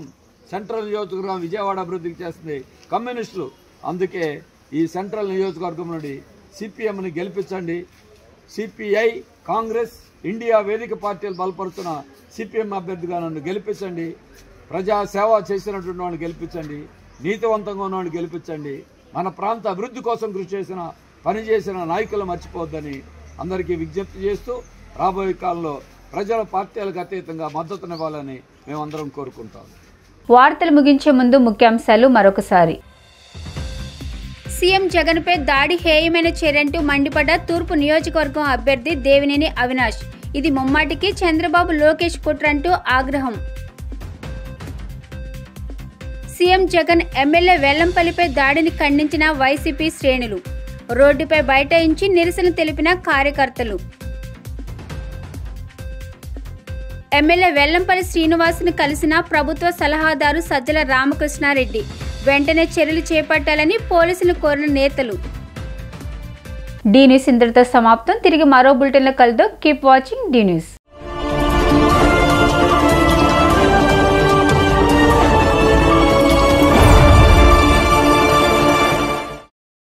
సెంట్రల్ నియోజకవర్గం విజయవాడ అభివృద్ధికి చేస్తుంది కమ్యూనిస్టులు. అందుకే ఈ సెంట్రల్ నియోజకవర్గం నుండి సిపిఎంని గెలిపించండి. సిపిఐ, కాంగ్రెస్, ఇండియా వేదిక పార్టీలు బలపరుస్తున్న సిపిఎం అభ్యర్థిగా నన్ను గెలిపించండి. ప్రజా సేవ చేసినటువంటి వాళ్ళని గెలిపించండి, నీతివంతంగా ఉన్నవాడిని గెలిపించండి. మన ప్రాంత అభివృద్ధి కోసం కృషి చేసిన, పనిచేసిన నాయకులు మర్చిపోవద్దని అందరికీ విజ్ఞప్తి చేస్తూ రాబోయే కాలంలో ప్రజల పార్టీలకు అతీతంగా మద్దతునివ్వాలని మేమందరం కోరుకుంటాం. వార్తలు ముగించే ముందు ముఖ్యాంశాలు మరొకసారి. సీఎం జగన్పై దాడి హేయమైన చర్యంటూ మండిపడ్డ తూర్పు నియోజకవర్గం అభ్యర్థి దేవినేని అవినాష్. ఇది ముమ్మాటికి చంద్రబాబు లోకేష్ కుట్రంటూ ఆగ్రహం. సీఎం జగన్ ఎమ్మెల్యే వెల్లంపల్లిపై దాడిని ఖండించిన వైసీపీ శ్రేణులు. రోడ్డుపై బైఠాయించి నిరసన తెలిపిన కార్యకర్తలు. ఎమ్మెల్యే వెల్లంపల్లి శ్రీనివాస్ను కలిసిన ప్రభుత్వ సలహాదారు సజ్జల రామకృష్ణారెడ్డి. వెంటనే చర్యలు చేపట్టాలని పోలీసులు కోరిన నేతలు. డి న్యూస్ ఇంతటితో సమాప్తం. తిరిగి మరో బులెటిన్లో కలుద్దాం. Keep watching the news.